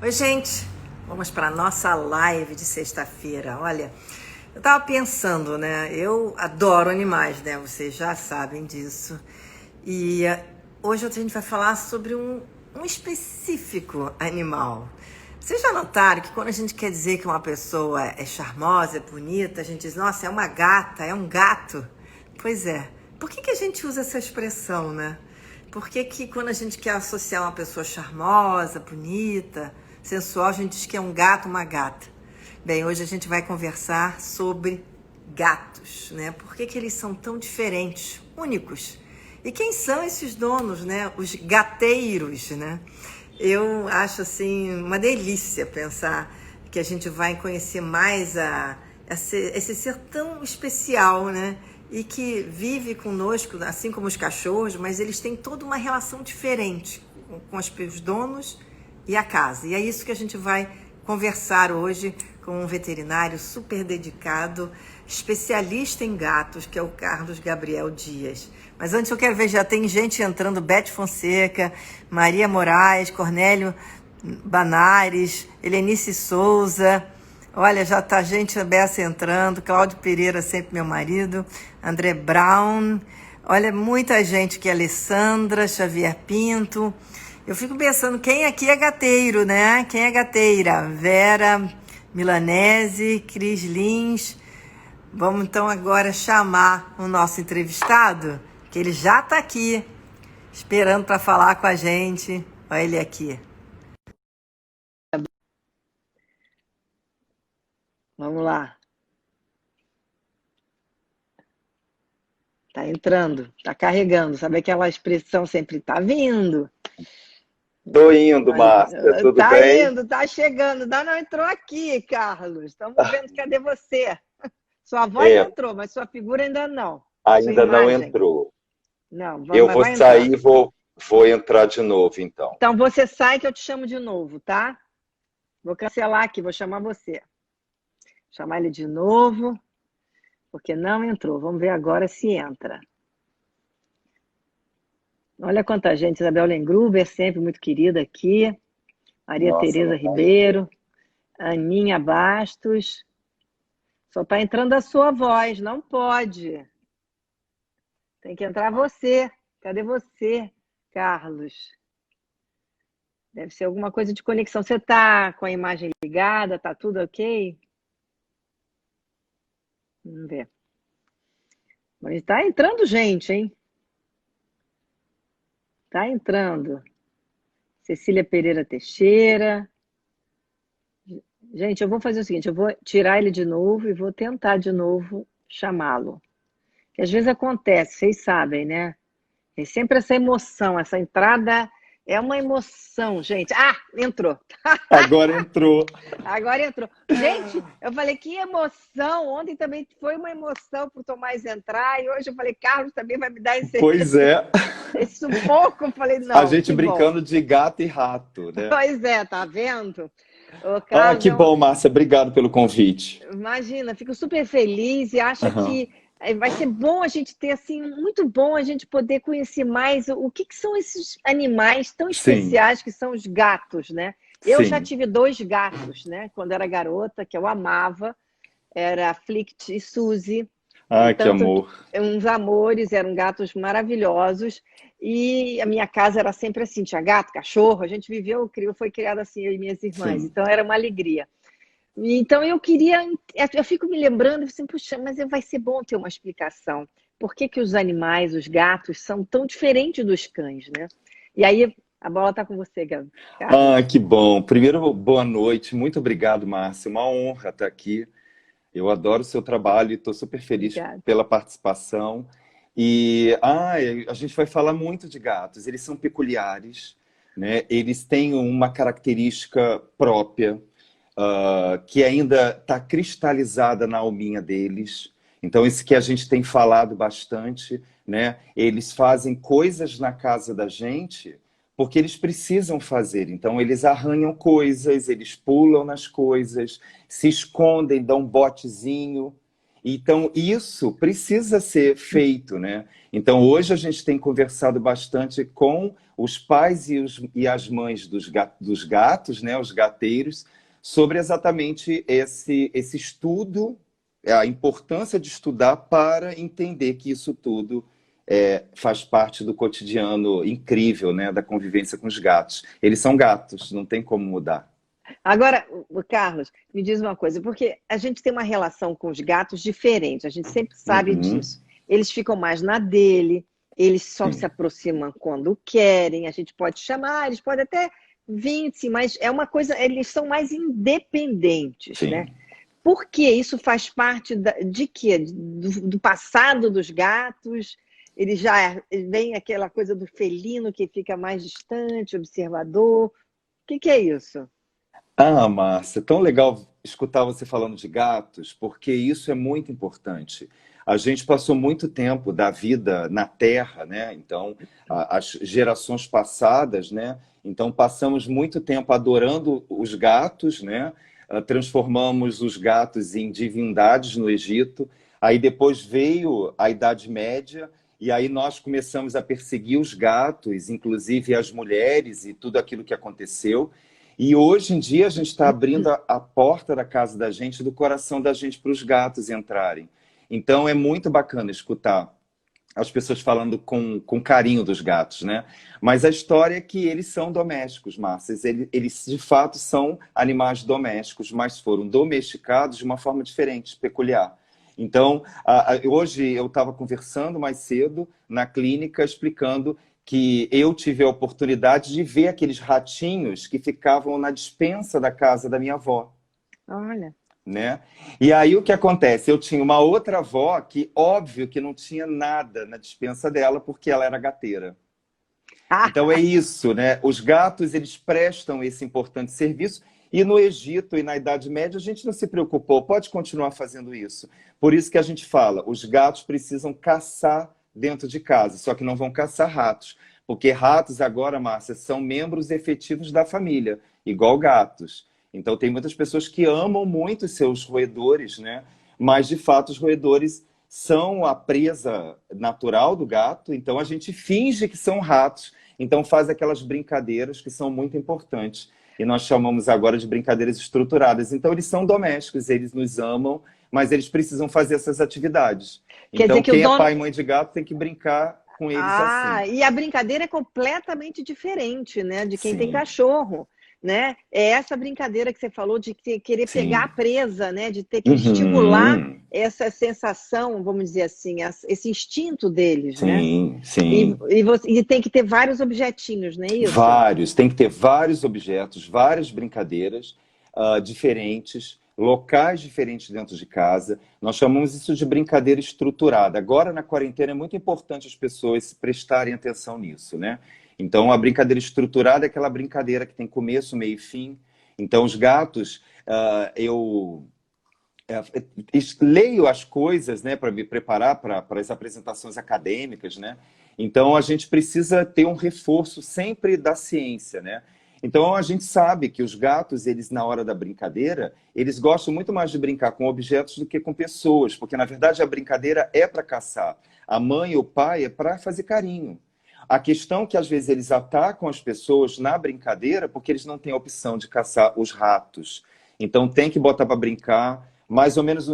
Oi, gente! Vamos para a nossa live de sexta-feira. Olha, eu tava pensando, né? Eu adoro animais, né? Vocês já sabem disso. E hoje a gente vai falar sobre um específico animal. Vocês já notaram que quando a gente quer dizer que uma pessoa é charmosa, é bonita, a gente diz, nossa, é uma gata, é um gato? Pois é. Por que a gente usa essa expressão, né? Por que quando a gente quer associar uma pessoa charmosa, bonita, sensual, a gente diz que é um gato, uma gata? Bem, hoje a gente vai conversar sobre gatos, né? Por que eles são tão diferentes, únicos? E quem são esses donos, né? Os gateiros, né? Eu acho, assim, uma delícia pensar que a gente vai conhecer mais esse ser tão especial, né? E que vive conosco, assim como os cachorros, mas eles têm toda uma relação diferente com os donos e a casa. E é isso que a gente vai conversar hoje com um veterinário super dedicado, especialista em gatos, que é o Carlos Gabriel Dias. Mas antes eu quero ver, já tem gente entrando, Beth Fonseca, Maria Moraes, Cornélio Banares, Helenice Souza. Olha, já tá gente beça entrando, Cláudio Pereira, sempre meu marido, André Brown. Olha, muita gente aqui, Alessandra, Xavier Pinto. Eu fico pensando, quem aqui é gateiro, né? Quem é gateira? Vera Milanese, Cris Lins. Vamos então agora chamar o nosso entrevistado, que ele já está aqui, esperando para falar com a gente. Olha ele aqui. Vamos lá. Tá entrando, tá carregando. Sabe aquela expressão sempre tá vindo? Tô indo, Márcia, tudo Tá bem? indo, tá chegando. Não entrou aqui, Carlos. Estamos vendo, cadê você? Sua voz É, entrou, mas sua figura ainda não. Sua ainda não imagem. entrou. Não, Eu mas vou vai sair entrar. e vou entrar de novo, então. Então você sai que eu te chamo de novo, tá? Vou cancelar aqui, vou chamar você. Chamar ele de novo, porque não entrou. Vamos ver agora se entra. Olha quanta gente. Isabel Lengruber, sempre muito querida aqui. Maria Nossa, Tereza não tá entrando. Ribeiro. Aninha Bastos. Só está entrando a sua voz, não pode. Tem que entrar você. Cadê você, Carlos? Deve ser alguma coisa de conexão. Você está com a imagem ligada? Está tudo ok? Vamos ver. Mas está entrando gente, hein? Está entrando. Cecília Pereira Teixeira. Gente, eu vou fazer o seguinte, eu vou tirar ele de novo e vou tentar de novo chamá-lo. Que às vezes acontece, vocês sabem, né? Tem sempre essa emoção, essa entrada é uma emoção, gente. Ah, entrou. Agora entrou. Agora entrou. Gente, eu falei, que emoção. Ontem também foi uma emoção para o Tomás entrar. E hoje eu falei, Carlos também vai me dar esse, Pois é. esse sufoco. Eu falei, A não, gente que bom. brincando de gato e rato, né? Pois é, tá vendo? O Ah, Carlos que bom, Márcia. Obrigado pelo convite. imagina, fico super feliz e acho Aham. que vai ser bom a gente ter, assim, muito bom a gente poder conhecer mais o que são esses animais tão Sim, especiais que são os gatos, né? Eu já sim. tive dois gatos, né? Quando era garota, que eu amava, era a Flict e Suzy, Ah, que tanto amor. uns amores, eram gatos maravilhosos, e a minha casa era sempre assim, tinha gato, cachorro, a gente viveu, foi criado assim, eu e minhas irmãs, Sim. então era uma alegria. Então eu queria, eu fico me lembrando, assim, puxa, mas vai ser bom ter uma explicação. Por que os animais, os gatos, são tão diferentes dos cães, né? E aí a bola está com você, Ah, Carlos. que bom. Primeiro, boa noite. Muito obrigado, Márcia. Uma honra estar aqui. Eu adoro o seu trabalho e estou super feliz Obrigada. pela participação. A gente vai falar muito de gatos. Eles são peculiares, né? Eles têm uma característica própria, que ainda está cristalizada na alminha deles. Então, isso que a gente tem falado bastante, né? Eles fazem coisas na casa da gente porque eles precisam fazer. Então, eles arranham coisas, eles pulam nas coisas, se escondem, dão um botezinho. Então, isso precisa ser feito, né? Então, hoje a gente tem conversado bastante com os pais e as mães dos gatos, né? Os gateiros, sobre exatamente esse estudo, a importância de estudar para entender que isso tudo faz parte do cotidiano incrível, né? Da convivência com os gatos. Eles são gatos, não tem como mudar. Agora, o Carlos, me diz uma coisa, porque a gente tem uma relação com os gatos diferente, a gente sempre sabe Uhum, disso. Eles ficam mais na dele, eles só se sim, aproximam quando querem, a gente pode chamar, eles podem até vir, sim, mas é uma coisa, eles são mais independentes, né? sim. Por quê? Isso faz parte de quê? Do passado dos gatos? Ele já vem aquela coisa do felino que fica mais distante, observador. O que é isso? Ah, Márcia, tão legal escutar você falando de gatos, porque isso é muito importante. A gente passou muito tempo da vida na Terra, né? Então, as gerações passadas, né? Então, passamos muito tempo adorando os gatos, né? Transformamos os gatos em divindades no Egito. Aí depois veio a Idade Média, e aí nós começamos a perseguir os gatos, inclusive as mulheres e tudo aquilo que aconteceu. E hoje em dia a gente está abrindo a porta da casa da gente, do coração da gente para os gatos entrarem. Então é muito bacana escutar as pessoas falando com carinho dos gatos, né? Mas a história é que eles são domésticos, Márcia. Eles de fato são animais domésticos, mas foram domesticados de uma forma diferente, peculiar. Então, hoje eu estava conversando mais cedo na clínica, explicando que eu tive a oportunidade de ver aqueles ratinhos que ficavam na despensa da casa da minha avó, Olha. né? E aí o que acontece? Eu tinha uma outra avó que, óbvio, que não tinha nada na despensa dela porque ela era gateira. Então é isso, né? Os gatos, eles prestam esse importante serviço e no Egito e na Idade Média a gente não se preocupou, pode continuar fazendo isso. Por isso que a gente fala, os gatos precisam caçar dentro de casa, só que não vão caçar ratos, porque ratos agora, Márcia, são membros efetivos da família, igual gatos. Então tem muitas pessoas que amam muito os seus roedores, né? Mas de fato os roedores são a presa natural do gato, então a gente finge que são ratos, então faz aquelas brincadeiras que são muito importantes. E nós chamamos agora de brincadeiras estruturadas. Então eles são domésticos, eles nos amam, mas eles precisam fazer essas atividades. Quer dizer Então que o quem é dono. pai e mãe de gato tem que brincar com eles assim. Ah, e a brincadeira é completamente diferente, né, de quem tem Sim, cachorro, né? É essa brincadeira que você falou de querer pegar a sim. presa, né? De ter que estimular Uhum. essa sensação, vamos dizer assim, esse instinto deles, né? Sim, E, sim. e tem que ter vários objetinhos, não é isso? Vários, tem que ter vários objetos, várias brincadeiras diferentes, locais diferentes dentro de casa. Nós chamamos isso de brincadeira estruturada. Agora, na quarentena, é muito importante as pessoas prestarem atenção nisso, né? Então, a brincadeira estruturada é aquela brincadeira que tem começo, meio e fim. Então, os gatos, eu leio as coisas, né, para me preparar para as apresentações acadêmicas, né? Então a gente precisa ter um reforço sempre da ciência, né? Então a gente sabe que os gatos, eles na hora da brincadeira, eles gostam muito mais de brincar com objetos do que com pessoas, porque na verdade a brincadeira é para caçar. A mãe e o pai é para fazer carinho. A questão é que às vezes eles atacam as pessoas na brincadeira porque eles não têm a opção de caçar os ratos. Então tem que botar para brincar mais ou menos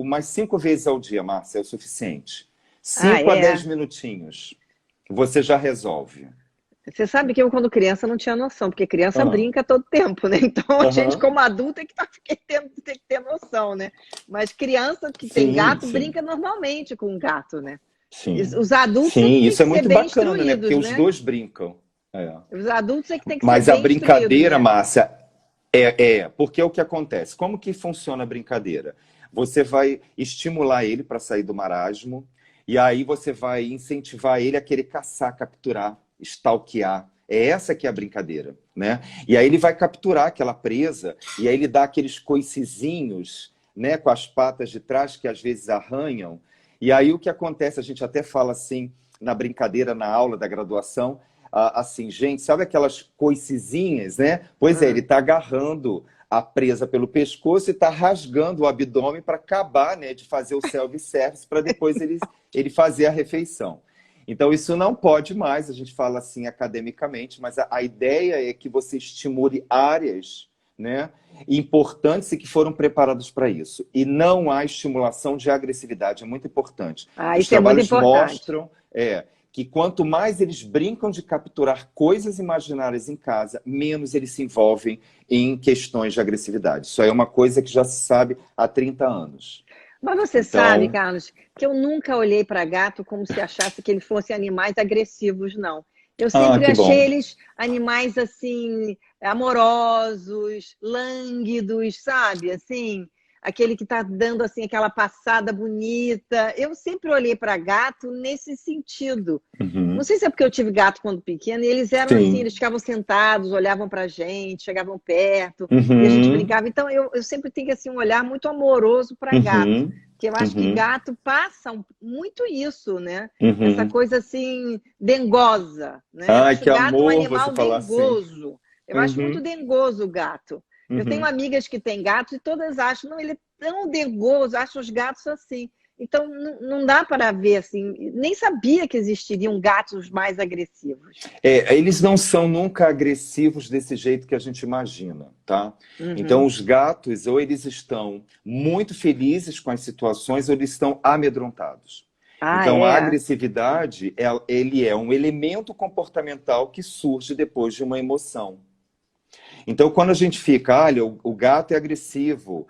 mais 5 vezes ao dia, Márcia, é o suficiente. Ah, 5 a 10 é. minutinhos. Você já resolve. Você sabe que eu, quando criança, não tinha noção, porque criança Ah, brinca todo tempo, né? Então a gente, aham. como adulto, tem que ter noção, né? Mas criança que tem Sim, gato sim, brinca normalmente com o gato, né? sim. Os adultos é que Sim, tem isso que é ser muito bem bacana, né? Porque instruídos, os né? dois brincam. É. Os adultos é que tem que ser Mas a bem instruídos, brincadeira, né? Márcia, porque é o que acontece. Como que funciona a brincadeira? Você vai estimular ele para sair do marasmo, e aí você vai incentivar ele a querer caçar, capturar, stalkear. É essa que é a brincadeira, né? E aí ele vai capturar aquela presa, e aí ele dá aqueles coicezinhos, né, com as patas de trás que às vezes arranham. E aí o que acontece, a gente até fala assim na brincadeira, na aula da graduação, assim, gente, sabe aquelas coicezinhas, né? Pois é, ele Ah, está agarrando presa pelo pescoço e está rasgando o abdômen para acabar, né, de fazer o self-service para depois ele fazer a refeição. Então, isso não pode mais, a gente fala assim academicamente, mas a ideia é que você estimule áreas, né, importantes e que foram preparadas para isso. E não há estimulação de agressividade, é muito importante. Ah, Os isso é muito trabalhos importante. mostram que quanto mais eles brincam de capturar coisas imaginárias em casa, menos eles se envolvem em questões de agressividade. Isso aí é uma coisa que já se sabe há 30 anos. Mas você Então, sabe, Carlos, que eu nunca olhei para gato como se achasse que eles fossem animais agressivos, não. Eu sempre que achei bom. eles animais assim, amorosos, lânguidos, sabe? Assim, aquele que está dando assim aquela passada bonita. Eu sempre olhei para gato nesse sentido. Não Uhum. sei se é porque eu tive gato quando pequena, e eles eram assim, Sim. eles ficavam sentados, olhavam pra gente, chegavam perto, e a gente Uhum. brincava. Então, eu sempre tenho assim, um olhar muito amoroso para gato, Uhum. porque eu acho que Uhum. gato passa muito isso, né? Essa Uhum. coisa assim, dengosa, né? Eu Ai, acho que gato um amor você animal falar assim. dengoso. Eu acho muito Uhum. dengoso o gato. Eu tenho Uhum. amigas que têm gatos e todas acham, não, ele é tão dengoso, acham os gatos assim. Então, não dá para ver assim, nem sabia que existiriam gatos mais agressivos. Eles não são nunca agressivos desse jeito que a gente imagina, tá? Então, Uhum. os gatos, ou eles estão muito felizes com as situações, ou eles estão amedrontados. Ah, Então, a é? agressividade, ele é um elemento comportamental que surge depois de uma emoção. Então, quando a gente fica, olha, o gato é agressivo,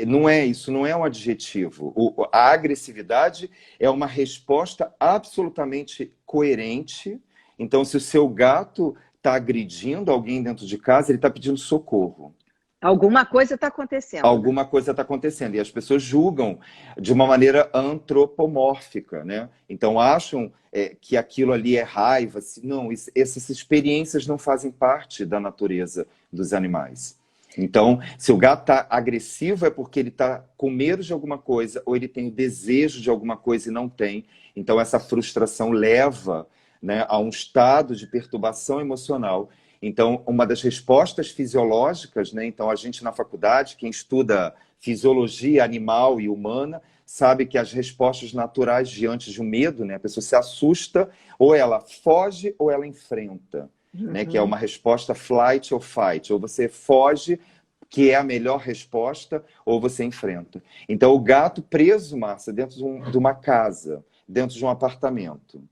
não é isso, não é um adjetivo. A agressividade é uma resposta absolutamente coerente. Então, se o seu gato está agredindo alguém dentro de casa, ele está pedindo socorro. Alguma coisa está acontecendo, né? Alguma coisa está acontecendo. E as pessoas julgam de uma maneira antropomórfica, né? Então acham que aquilo ali é raiva. Não, essas experiências não fazem parte da natureza dos animais. Então, se o gato está agressivo é porque ele está com medo de alguma coisa ou ele tem o desejo de alguma coisa e não tem. Então, essa frustração leva, né, a um estado de perturbação emocional. Então, uma das respostas fisiológicas, né? Então, a gente na faculdade, quem estuda fisiologia animal e humana, sabe que as respostas naturais diante de um medo, né? A pessoa se assusta, ou ela foge ou ela enfrenta, né? Que é Uhum. uma resposta flight ou fight. Ou você foge, que é a melhor resposta, ou você enfrenta. Então, o gato preso, Márcia, dentro de uma casa, dentro de um apartamento,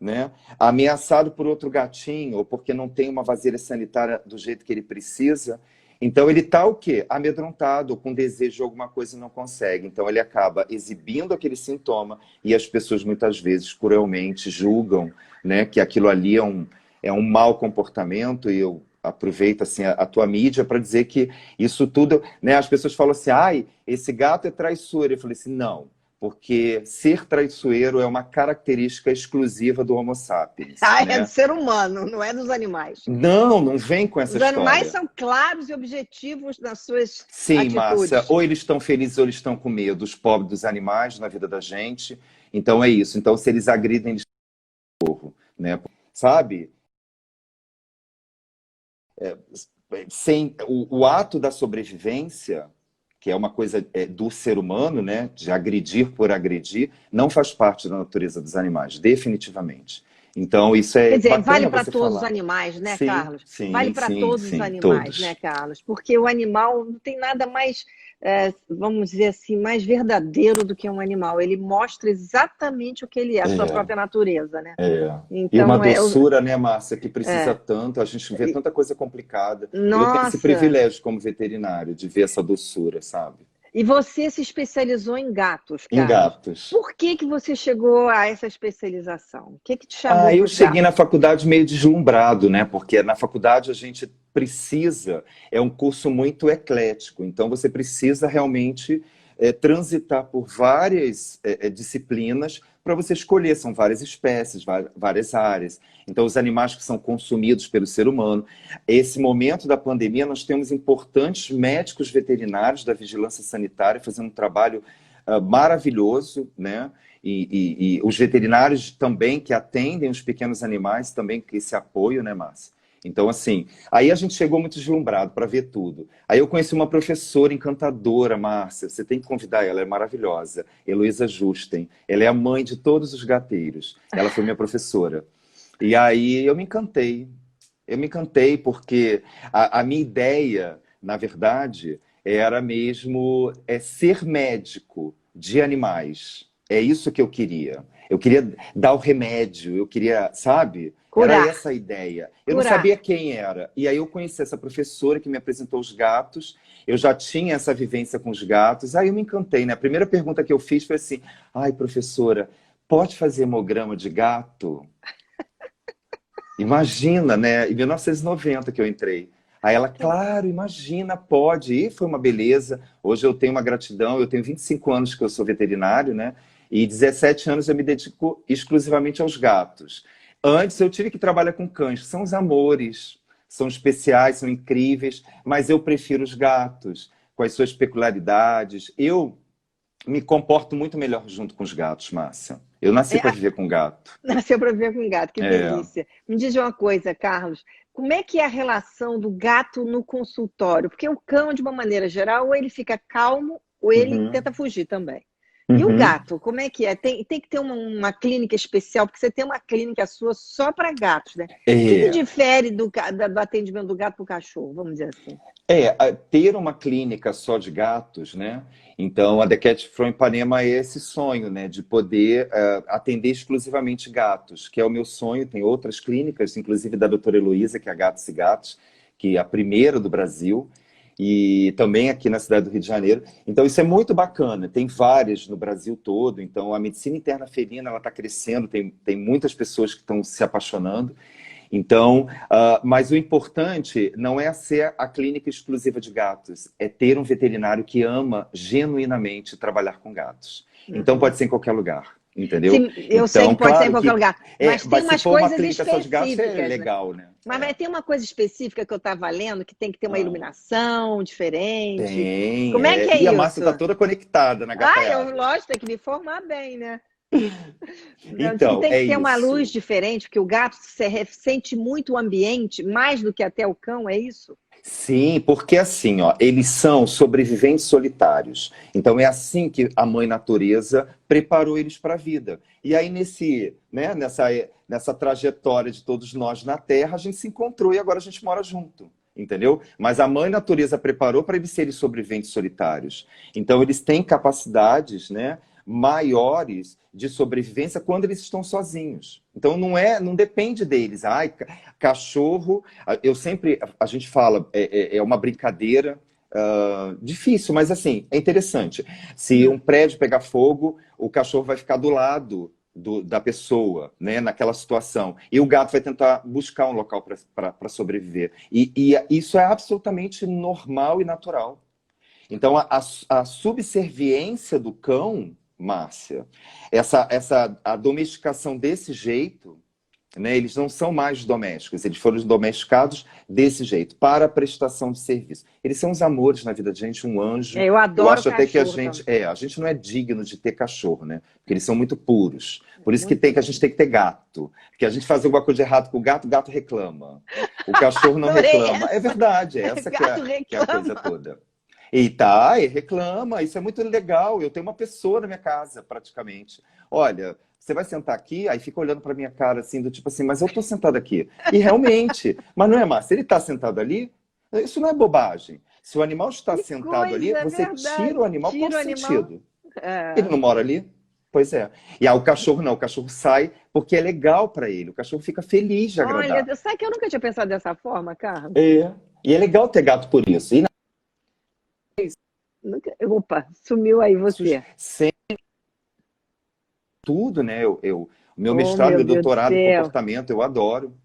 né? Ameaçado por outro gatinho, ou porque não tem uma vasilha sanitária do jeito que ele precisa. Então ele está o quê? Amedrontado, ou com desejo de alguma coisa e não consegue. Então ele acaba exibindo aquele sintoma e as pessoas muitas vezes cruelmente julgam, né, que aquilo ali é um mau comportamento. E eu aproveito assim, a tua mídia para dizer que isso tudo, né, as pessoas falam assim, ai, esse gato é traiçoeiro. Eu falei assim, não. Porque ser traiçoeiro é uma característica exclusiva do Homo sapiens, Ah, é do né? ser humano, não é dos animais. Não, não vem com essa Os animais história. são claros e objetivos nas suas Sim, Márcia, atitudes. ou eles estão felizes ou eles estão com medo, os pobres dos animais na vida da gente. Então é isso. Então, se eles agridem, eles corram, né? Sabe? Sem o ato da sobrevivência, que é uma coisa do ser humano, né, de agredir por agredir, não faz parte da natureza dos animais, definitivamente. Então, isso Quer é dizer, vale bacana para você todos os falar. animais, né, Sim, Carlos? Vale sim, para sim, todos os sim, animais, né, todos. Carlos? Porque o animal não tem nada mais, vamos dizer assim, mais verdadeiro do que um animal. Ele mostra exatamente o que ele é, a sua É, própria natureza, né? é. E uma Então, doçura, né, Márcia, que precisa é, tanto, a gente vê tanta coisa complicada. Eu tenho esse nossa. privilégio como veterinário de ver essa doçura, sabe? E você se especializou em gatos, Em Carlos. gatos. Por que que você chegou a essa especialização? O que que te chamou Eu para os cheguei na gatos? faculdade meio deslumbrado, né? Porque na faculdade a gente precisa, é um curso muito eclético, então você precisa realmente transitar por várias disciplinas para você escolher, são várias espécies, várias áreas. Então, os animais que são consumidos pelo ser humano. Esse momento da pandemia, nós temos importantes médicos veterinários da vigilância sanitária fazendo um trabalho maravilhoso, né? E os veterinários também que atendem os pequenos animais, também com esse apoio, né, Márcia? Então, assim, aí a gente chegou muito deslumbrado para ver tudo. Aí eu conheci uma professora encantadora, Márcia, você tem que convidar ela, é maravilhosa, Heloísa Justen. Ela é a mãe de todos os gateiros. Ela foi minha professora. E aí eu me encantei. Eu me encantei porque a minha ideia, na verdade, era mesmo ser médico de animais. É isso que eu queria. Eu queria dar o remédio, eu queria, sabe? Era Curar, essa a ideia. Eu não curar. sabia quem era. E aí eu conheci essa professora que me apresentou os gatos. Eu já tinha essa vivência com os gatos. Aí eu me encantei, né? A primeira pergunta que eu fiz foi assim: ai, professora, pode fazer hemograma de gato? Imagina, né? Em 1990 que eu entrei. Aí ela, claro, imagina, pode. E foi uma beleza. Hoje eu tenho uma gratidão. Eu tenho 25 anos que eu sou veterinário, né? E 17 anos eu me dedico exclusivamente aos gatos. Antes eu tive que trabalhar com cães, que são os amores. São especiais, são incríveis, mas eu prefiro os gatos, com as suas peculiaridades. Eu me comporto muito melhor junto com os gatos, Márcia. Eu nasci É, para viver com gato. nasceu para viver com gato, que É. delícia. Me diz uma coisa, Carlos, como é que é a relação do gato no consultório? Porque o cão, de uma maneira geral, ou ele fica calmo, ou ele Uhum. tenta fugir também. E o Uhum. gato, como é que é? Tem que ter uma clínica especial, porque você tem uma clínica sua só para gatos, né? O que É, difere do atendimento do gato para o cachorro, vamos dizer assim? ter uma clínica só de gatos, né? Então, a The Cat from Ipanema é esse sonho, né? De poder atender exclusivamente gatos, que é o meu sonho. Tem outras clínicas, inclusive da doutora Heloísa, que é a Gatos e Gatos, que é a primeira do Brasil, e também aqui na cidade do Rio de Janeiro. Então, isso é muito bacana. Tem várias no Brasil todo. Então, a medicina interna felina ela está crescendo, tem muitas pessoas que estão se apaixonando. Então, mas o importante não é ser a clínica exclusiva de gatos, é ter um veterinário que ama genuinamente trabalhar com gatos. Então, Uhum. pode ser em qualquer lugar, entendeu? Sim, eu sei Então, que pode ser em claro qualquer que lugar, mas tem mas se umas for uma coisas clínica só de gatos, é específicas, né? legal, né? Mas vai ter uma coisa específica que eu estava lendo, que tem que ter uma Ah, iluminação diferente. tem, Como é que é e a isso? Márcia está toda conectada na Ah, eu, gataiada. lógico, tem que me formar bem, né? Não, diz que Então, tem é que ter uma luz isso. diferente, porque o gato sente muito o ambiente, mais do que até o cão, é isso? Sim, porque assim, ó, eles são sobreviventes solitários. Então é assim que a mãe natureza preparou eles para a vida. E aí nessa trajetória de todos nós na Terra, a gente se encontrou e agora a gente mora junto, entendeu? Mas a mãe natureza preparou para eles serem sobreviventes solitários. Então eles têm capacidades, né, maiores de sobrevivência quando eles estão sozinhos. Então não depende deles. Ai, cachorro, a gente fala, é uma brincadeira difícil, mas assim, é interessante. Se um prédio pegar fogo, o cachorro vai ficar do lado da pessoa, né, naquela situação. E o gato vai tentar buscar um local para sobreviver. E isso é absolutamente normal e natural. Então, a subserviência do cão, Márcia, a domesticação desse jeito, né, eles não são mais domésticos, eles foram domesticados desse jeito, para a prestação de serviço. Eles são os amores na vida da gente, um anjo. Eu Eu adoro acho até que cachorro também. a gente não é digno de ter cachorro, né? Porque eles são muito puros. Por isso Muito. que a gente tem que ter gato. Porque a gente faz alguma coisa de errado com o gato reclama. O cachorro não Adorei reclama. É essa. verdade, é essa Gato que é a coisa reclama. toda. E reclama, isso é muito legal. Eu tenho uma pessoa na minha casa, praticamente. Olha, você vai sentar aqui, aí fica olhando para minha cara assim, do tipo assim, mas eu tô sentado aqui. E realmente, mas não é, Márcia, ele está sentado ali, isso não é bobagem. Se o animal está Que sentado ali, coisa, é você tira o verdade. animal, qual o Tira o animal. sentido? Ele É. não mora ali? Pois é. E aí o cachorro não, o cachorro sai porque é legal para ele, o cachorro fica feliz de Olha, agradar. sabe que eu nunca tinha pensado dessa forma, Carlos? É. E é legal ter gato por isso. E Opa, sumiu aí você. sem tudo, né? O meu Oh, mestrado, meu meu Deus do doutorado em céu. comportamento, eu adoro.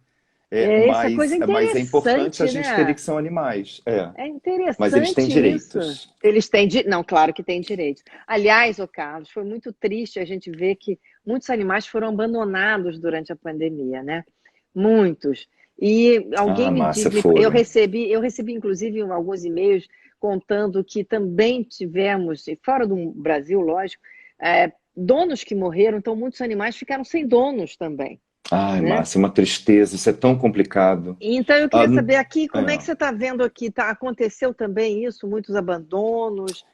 É essa coisa Mas é importante a interessante, gente entender né? que são animais. É. É Mas eles têm interessante isso. direitos. Eles têm, não, claro que têm direitos. Aliás, ô Carlos, foi muito triste a gente ver que muitos animais foram abandonados durante a pandemia, né? Muitos. E alguém Ah, me Márcia, disse, foram. eu recebi inclusive alguns e-mails contando que também tivemos, e fora do Brasil, lógico, donos que morreram, então muitos animais ficaram sem donos também. Ai, né? Márcia, é uma tristeza, isso é tão complicado. Então, eu Ah, queria saber aqui, como é que é. você está vendo aqui? Tá, aconteceu também isso? Muitos abandonos?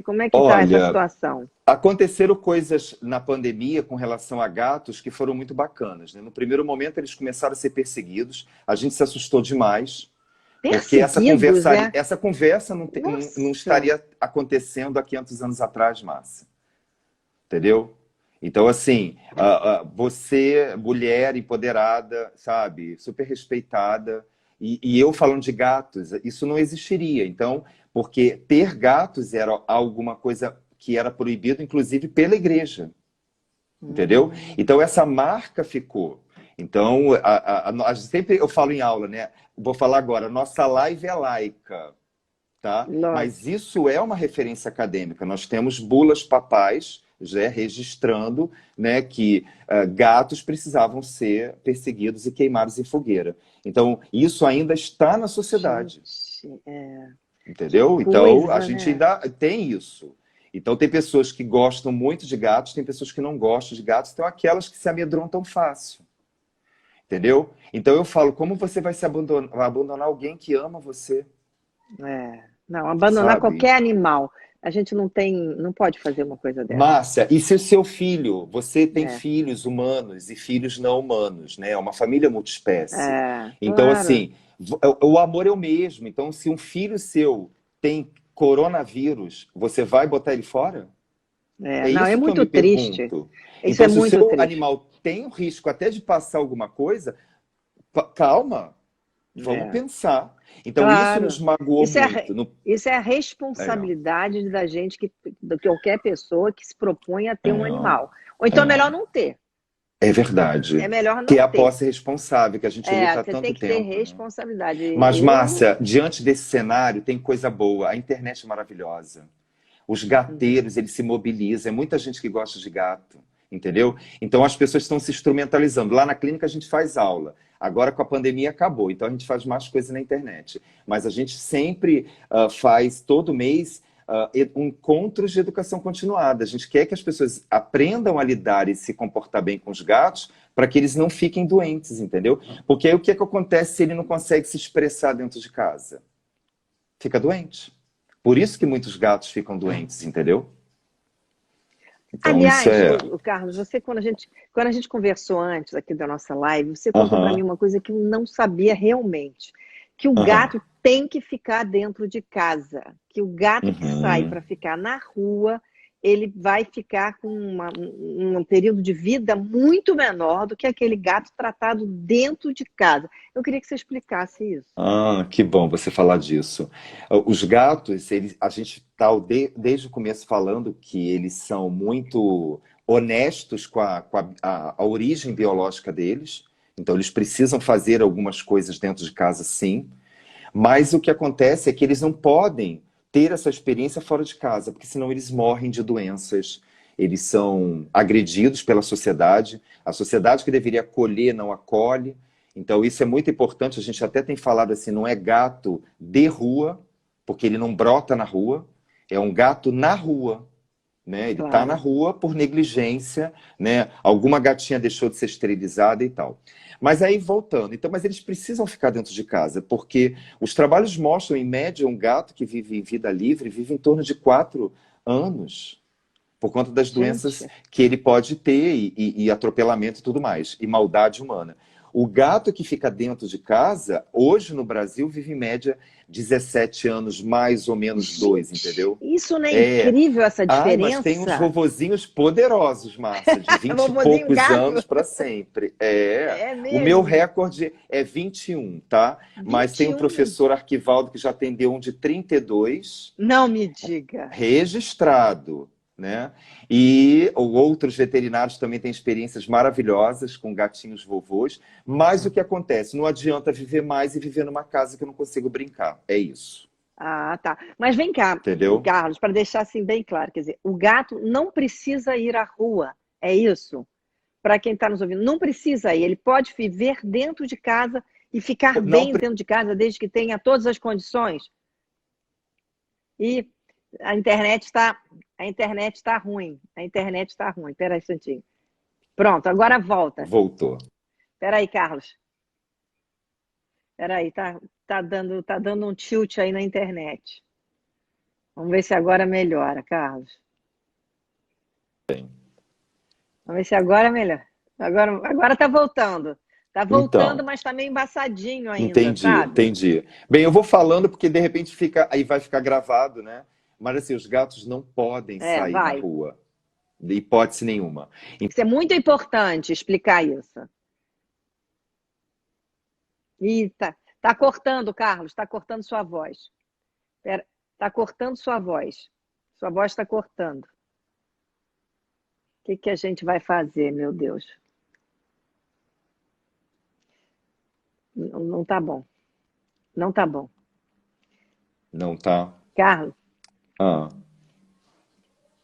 Como é que está essa Olha, situação? aconteceram coisas na pandemia com relação a gatos que foram muito bacanas, né? No primeiro momento, eles começaram a ser perseguidos, a gente se assustou demais, porque Perseguidos, é? essa conversa não Nossa! estaria acontecendo há 500 anos atrás, Márcia. Entendeu? Então, assim, você, mulher empoderada, sabe, super respeitada, e eu falando de gatos, isso não existiria. Então, porque ter gatos era alguma coisa que era proibido, inclusive pela igreja, entendeu? Hum, Então, essa marca ficou. Então, sempre eu falo em aula, né? Vou falar agora, nossa live é laica, tá? Mas lógico. isso é uma referência acadêmica. Nós temos bulas papais já registrando, né, que gatos precisavam ser perseguidos e queimados em fogueira. Então, isso ainda está na sociedade, Gente, que entendeu? Então, a coisa, gente né? ainda tem isso. Então, tem pessoas que gostam muito de gatos, tem pessoas que não gostam de gatos, tem aquelas que se amedrontam fácil, entendeu? Então, eu falo, como você vai se abandonar alguém que ama você, Não, abandonar sabe? qualquer animal. A gente não tem, não pode fazer uma coisa dessa. Márcia, e se o seu filho, você tem É, filhos humanos e filhos não humanos, né? É uma família multiespécie. Então, claro. assim, o amor é o mesmo. Então, se um filho seu tem coronavírus, você vai botar ele fora? É Não, é isso que eu muito me triste. pergunto. Isso é Então, se o muito seu triste. animal tem o risco até de passar alguma coisa, calma, vamos É, pensar. Então, isso nos claro. magoou Isso é, muito. isso é a É, responsabilidade da gente, de qualquer pessoa que se propõe a ter um animal. Ou é, então é melhor é. não ter. É É verdade. melhor Ter não a ter. posse responsável, que a gente luta há Você tanto tem que ter tempo, né? responsabilidade. Mas, Eu. Márcia, diante desse cenário, tem coisa boa. A internet é maravilhosa. Os Uhum. gateiros, eles se mobilizam. É muita gente que gosta de gato, entendeu? Então, as pessoas estão se instrumentalizando. Lá na clínica, a gente faz aula. Agora, com a pandemia, acabou. Então, a gente faz mais coisa na internet. Mas a gente sempre faz, todo mês, encontros de educação continuada. A gente quer que as pessoas aprendam a lidar e se comportar bem com os gatos para que eles não fiquem doentes, entendeu? Porque aí o que é que acontece se ele não consegue se expressar dentro de casa? Fica doente. Por isso que muitos gatos ficam doentes, entendeu? Então isso Aliás, é. o Carlos, você quando a gente conversou antes aqui da nossa live, você contou para mim Aham, uma coisa que eu não sabia realmente, que o aham, gato tem que ficar dentro de casa, que o gato que sai uhum. para ficar na rua, ele vai ficar com um período de vida muito menor do que aquele gato tratado dentro de casa. Eu queria que você explicasse isso. Ah, que bom você falar disso. Os gatos, a gente está desde o começo falando que eles são muito honestos com a origem biológica deles. Então, eles precisam fazer algumas coisas dentro de casa, sim. Mas o que acontece é que eles não podem ter essa experiência fora de casa, porque senão eles morrem de doenças, eles são agredidos pela sociedade, a sociedade que deveria acolher não acolhe. Então, isso é muito importante. A gente até tem falado assim: não é gato de rua, porque ele não brota na rua, é um gato na rua. Né? Ele está na Claro. rua por negligência, né? Alguma gatinha deixou de ser esterilizada e tal. Mas aí voltando, então, mas eles precisam ficar dentro de casa, porque os trabalhos mostram, em média, um gato que vive em vida livre vive em torno de 4 anos, por conta das doenças Gente, que ele pode ter e atropelamento e tudo mais, e maldade humana. O gato que fica dentro de casa, hoje no Brasil, vive em média 17 anos, mais ou menos dois, gente, entendeu? isso não é É. incrível essa Ai, mas tem uns diferença? vovozinhos poderosos, Márcia, de 20 e Vovozinho poucos gato. anos para sempre. É. É O meu mesmo. recorde é 21, tá? Mas tem um 21. professor Arquivaldo que já atendeu um de 32 Não me diga. registrado, né? E outros veterinários também têm experiências maravilhosas com gatinhos vovôs. Mas o que acontece? Não adianta viver mais e viver numa casa que eu não consigo brincar. É isso, Ah, tá. Mas vem cá, entendeu? Carlos, para deixar assim bem claro, quer dizer, o gato não precisa ir à rua, é isso? Para quem está nos ouvindo, não precisa ir, ele pode viver dentro de casa e ficar Não bem dentro de casa, desde que tenha todas as condições. E a internet está ruim, a internet está ruim. Espera aí um instantinho. Pronto, agora volta. voltou. Peraí, Carlos. Peraí, tá dando um tilt aí na internet. Vamos ver se agora melhora, Carlos. Vamos ver se agora melhora. Agora tá voltando. Tá voltando, Então, mas tá meio embaçadinho ainda, entendi, sabe? entendi. Bem, eu vou falando porque de repente fica, aí vai ficar gravado, né? Mas assim, os gatos não podem É, sair na vai. rua, de hipótese nenhuma. Isso é muito importante explicar isso. Ih, tá cortando, Carlos, tá cortando sua voz. Pera, tá cortando sua voz. Sua voz está cortando. O que que a gente vai fazer, meu Deus? Não, não tá bom. Não tá bom. Não tá? Carlos, Ah,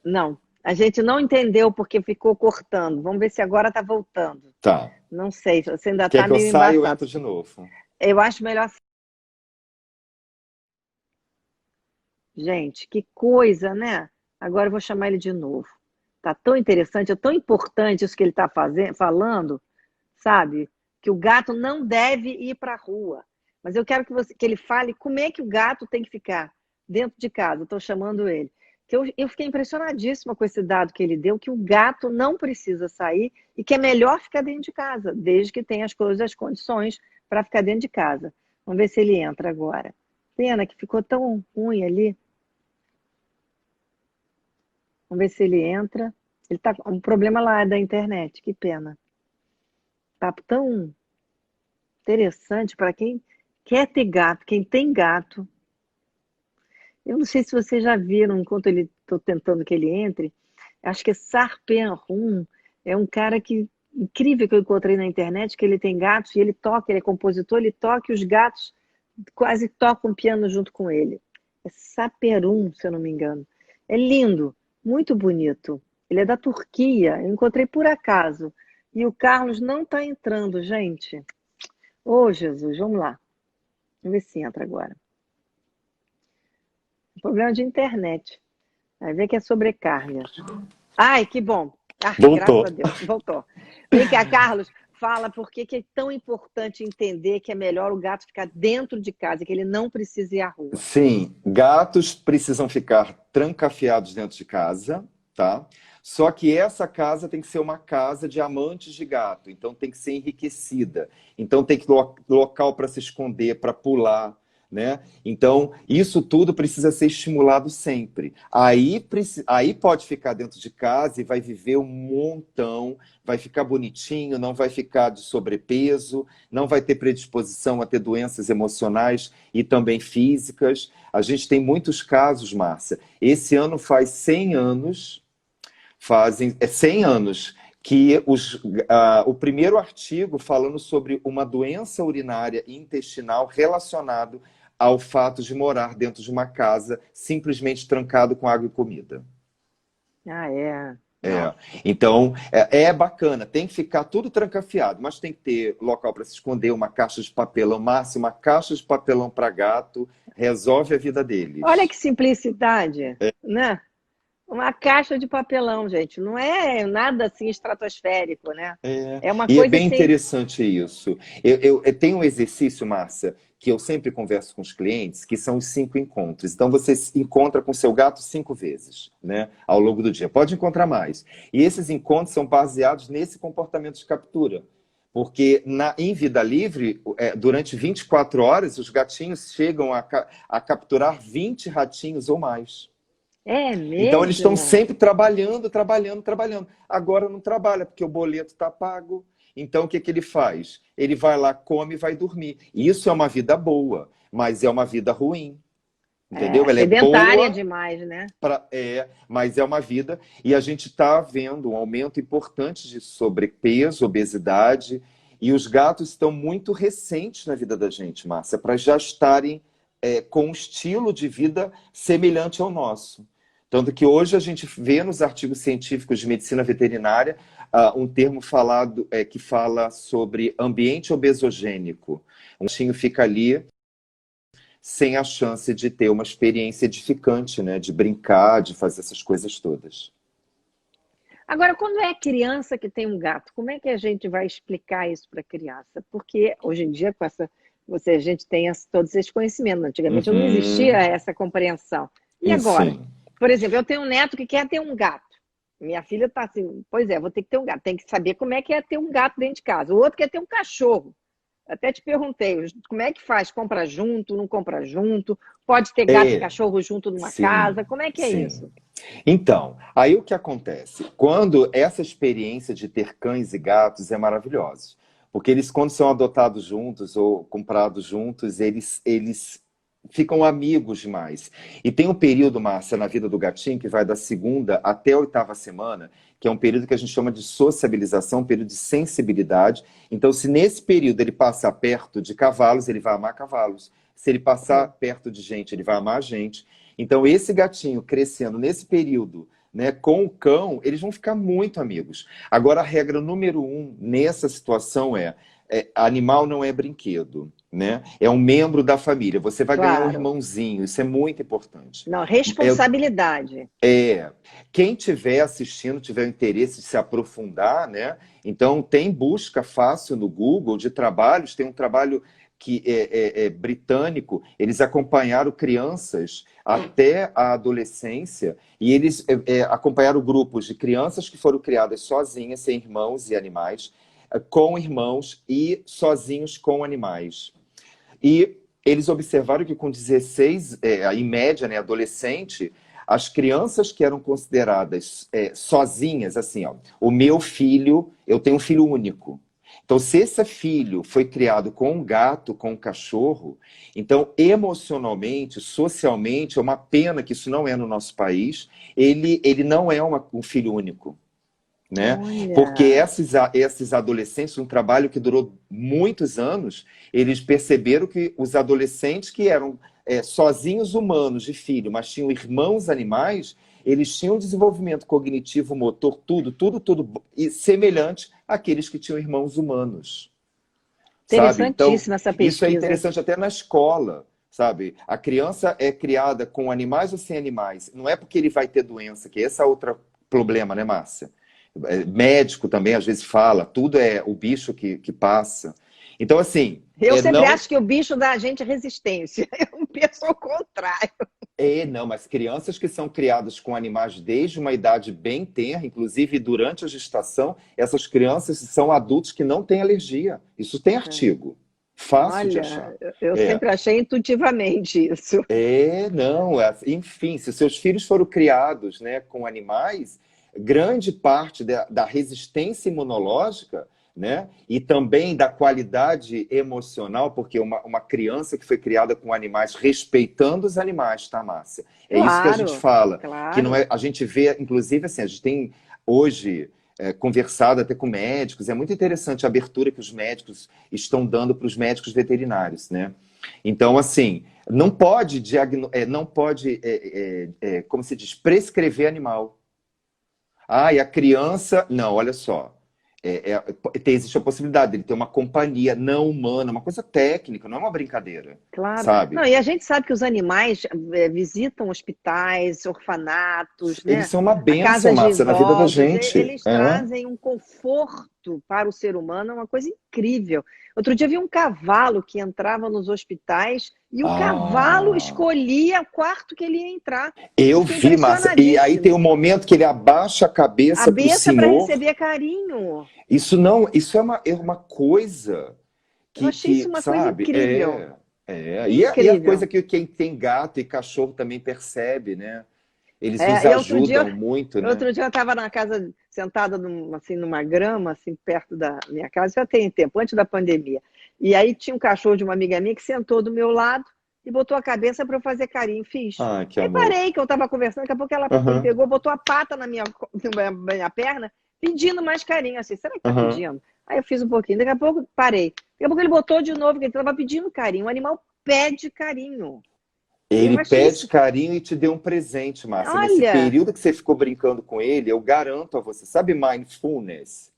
não. A gente não entendeu porque ficou cortando. Vamos ver se agora tá voltando. tá. Não sei, você ainda Quer tá que eu meio saia ou embaçado. entro de novo? Eu acho melhor. Gente, que coisa, né? Agora eu vou chamar ele de novo. Tá tão interessante, é tão importante isso que ele está falando, sabe? Que o gato não deve ir para a rua. Mas eu quero que ele fale como é que o gato tem que ficar dentro de casa. Estou chamando ele. Eu fiquei impressionadíssima com esse dado que ele deu, que o gato não precisa sair e que é melhor ficar dentro de casa, desde que tenha as coisas, as condições para ficar dentro de casa. Vamos ver se ele entra agora. Pena que ficou tão ruim ali. Vamos ver se ele entra. Ele tá com um problema lá da internet, que pena. Tá tão interessante para quem quer ter gato, quem tem gato. Eu não sei se vocês já viram, enquanto ele estou tentando que ele entre, acho que é Sarpen-Rum, é um cara que incrível que eu encontrei na internet, que ele tem gatos e ele toca, ele é compositor, ele toca e os gatos quase tocam piano junto com ele. É Saperum, se eu não me engano. É lindo, muito bonito. Ele é da Turquia, eu encontrei por acaso. E o Carlos não está entrando, gente. Ô, Jesus, vamos lá. Vamos ver se entra agora. Problema de internet. Vai ver que é sobrecarga. Ai, que bom. Ah, graças Voltou. a Deus, voltou. Vem cá, Carlos, fala por que que é tão importante entender que é melhor o gato ficar dentro de casa, que ele não precisa ir à rua. Sim, gatos precisam ficar trancafiados dentro de casa, tá? Só que essa casa tem que ser uma casa de amantes de gato, então tem que ser enriquecida. Então tem que local para se esconder, para pular, né? Então isso tudo precisa ser estimulado sempre. Aí pode ficar dentro de casa e vai viver um montão, vai ficar bonitinho, não vai ficar de sobrepeso, não vai ter predisposição a ter doenças emocionais e também físicas. A gente tem muitos casos, Márcia. Esse ano faz 100 anos, 100 anos que o primeiro artigo falando sobre uma doença urinária e intestinal relacionado ao fato de morar dentro de uma casa simplesmente trancado com água e comida. Ah, é. É. Nossa. Então, é bacana, tem que ficar tudo trancafiado, mas tem que ter local para se esconder, uma caixa de papelão, Márcia, uma caixa de papelão para gato, resolve a vida Olha deles. que simplicidade, né? Uma caixa de papelão, gente. Não é nada assim estratosférico, né? É uma E é coisa bem assim. interessante isso. Eu tenho um exercício, Márcia, que eu sempre converso com os clientes, que são os 5 encontros. Então, você se encontra com seu gato 5 vezes, né, ao longo do dia. Pode encontrar mais. E esses encontros são baseados nesse comportamento de captura. Porque em vida livre, durante 24 horas, os gatinhos chegam a capturar 20 ratinhos ou mais. É Então eles estão mesmo? sempre trabalhando, trabalhando, trabalhando. Agora não trabalha, porque o boleto está pago. Então o que que ele faz? Ele vai lá, come e vai dormir. Isso é uma vida boa, mas é uma vida ruim. Entendeu? É Ela é sedentária boa, demais, né? mas é uma vida. E a gente está vendo um aumento importante de sobrepeso, obesidade. E os gatos estão muito recentes na vida da gente, Márcia, para já estarem com um estilo de vida semelhante ao nosso. Tanto que hoje a gente vê nos artigos científicos de medicina veterinária um termo falado que fala sobre ambiente obesogênico. Um bichinho fica ali sem a chance de ter uma experiência edificante, né? De brincar, de fazer essas coisas todas. Agora, quando é criança que tem um gato, como é que a gente vai explicar isso para a criança? Porque hoje em dia, a gente tem todos esses conhecimentos. Antigamente não existia Uhum. essa compreensão. E E agora? sim. Por exemplo, eu tenho um neto que quer ter um gato. Minha filha está assim, pois é, vou ter que ter um gato. Tem que saber como é que é ter um gato dentro de casa. O outro quer ter um cachorro. Até te perguntei, como é que faz? Compra junto, não compra junto? Pode ter gato e É, cachorro junto numa sim, casa? Como é que é sim. isso? Então, aí o que acontece? Quando essa experiência de ter cães e gatos é maravilhosa, porque eles, quando são adotados juntos ou comprados juntos, eles ficam amigos demais. E tem um período, Márcia, na vida do gatinho, que vai da segunda até a oitava semana, que é um período que a gente chama de sociabilização, um período de sensibilidade. Então, se nesse período ele passar perto de cavalos, ele vai amar cavalos. Se ele passar perto de gente, ele vai amar gente. Então, esse gatinho crescendo nesse período, né, com o cão, eles vão ficar muito amigos. Agora, a regra número um nessa situação animal não é brinquedo, né? É um membro da família. Você vai ganhar um Claro. irmãozinho, isso é muito importante. Não, responsabilidade. Quem tiver assistindo, tiver interesse de se aprofundar, né? Então, tem busca fácil no Google de trabalhos, tem um trabalho que é britânico, eles acompanharam crianças até a adolescência e eles acompanharam grupos de crianças que foram criadas sozinhas, sem irmãos e animais, com irmãos e sozinhos com animais. E eles observaram que com 16, em média, né, adolescente, as crianças que eram consideradas sozinhas, assim, ó, o meu filho, eu tenho um filho único. Então, se esse filho foi criado com um gato, com um cachorro, então, emocionalmente, socialmente, é uma pena que isso não é no nosso país, ele não é um filho único. Né? Porque Olha, esses adolescentes, um trabalho que durou muitos anos, eles perceberam que os adolescentes que eram sozinhos humanos de filho, mas tinham irmãos animais, eles tinham desenvolvimento cognitivo, motor, tudo e semelhante àqueles que tinham irmãos humanos, sabe? Então, interessantíssima essa isso é pesquisa. interessante até na escola, sabe? A criança é criada com animais ou sem animais. Não é porque ele vai ter doença, que esse é outro problema, né, Márcia? Médico também às vezes fala, tudo é o bicho que passa. Então, assim, Eu sempre não acho que o bicho dá a gente resistência. Eu penso ao contrário. não, mas crianças que são criadas com animais desde uma idade bem tenra, inclusive durante a gestação, essas crianças são adultos que não têm alergia. Isso tem artigo. Fácil de achar. Olha, eu É. sempre achei intuitivamente isso. Não, enfim, se seus filhos foram criados, né, com animais, grande parte da resistência imunológica, né, e também da qualidade emocional, porque uma criança que foi criada com animais, respeitando os animais, tá, Márcia? É isso que a gente Claro, fala, que não claro. é, a gente vê, inclusive, assim, a gente tem hoje conversado até com médicos, é muito interessante a abertura que os médicos estão dando para os médicos veterinários, né? Então, assim, não pode, como se diz, prescrever animal. Ah, e a criança. Não, olha só. Existe a possibilidade dele ter uma companhia não humana, uma coisa técnica, não é uma brincadeira, Claro. Não, sabe? e a gente sabe que os animais visitam hospítais, orfanatos, Eles né? são uma A bênção, casas de Márcia, na vida da idosos, gente. eles trazem um conforto para o ser humano, é uma coisa incrível. Outro dia eu vi um cavalo que entrava nos hospitais e o cavalo Ah, escolhia o quarto que ele ia entrar. Eu eu fiquei vi, Márcia. E aí tem um impressionadíssima. momento que ele abaixa a A cabeça para o beça para senhor. receber carinho. Isso não, isso é uma coisa Eu achei isso uma coisa sabe, incrível. e a Incrível. coisa que quem tem gato e cachorro também percebe, né? Eles nos E outro dia, ajudam muito, né? outro dia eu estava na casa, sentada assim, numa grama, assim, perto da minha casa, já tem tempo, antes da pandemia. E aí tinha um cachorro de uma amiga minha que sentou do meu lado e botou a cabeça para eu fazer carinho. Fiz. Ai, que Aí amor. parei, que eu estava conversando, daqui a pouco ele Aham, pegou, botou a pata na minha perna, pedindo mais carinho. Assim, será que está aham. pedindo? Aí eu fiz um pouquinho, daqui a pouco parei. Daqui a pouco ele botou de novo, porque ele estava pedindo carinho. O animal pede carinho. Eu Ele achei pede isso. carinho e te deu um presente, Márcia. Nesse Olha! período que você ficou brincando com ele, eu garanto a você, sabe mindfulness?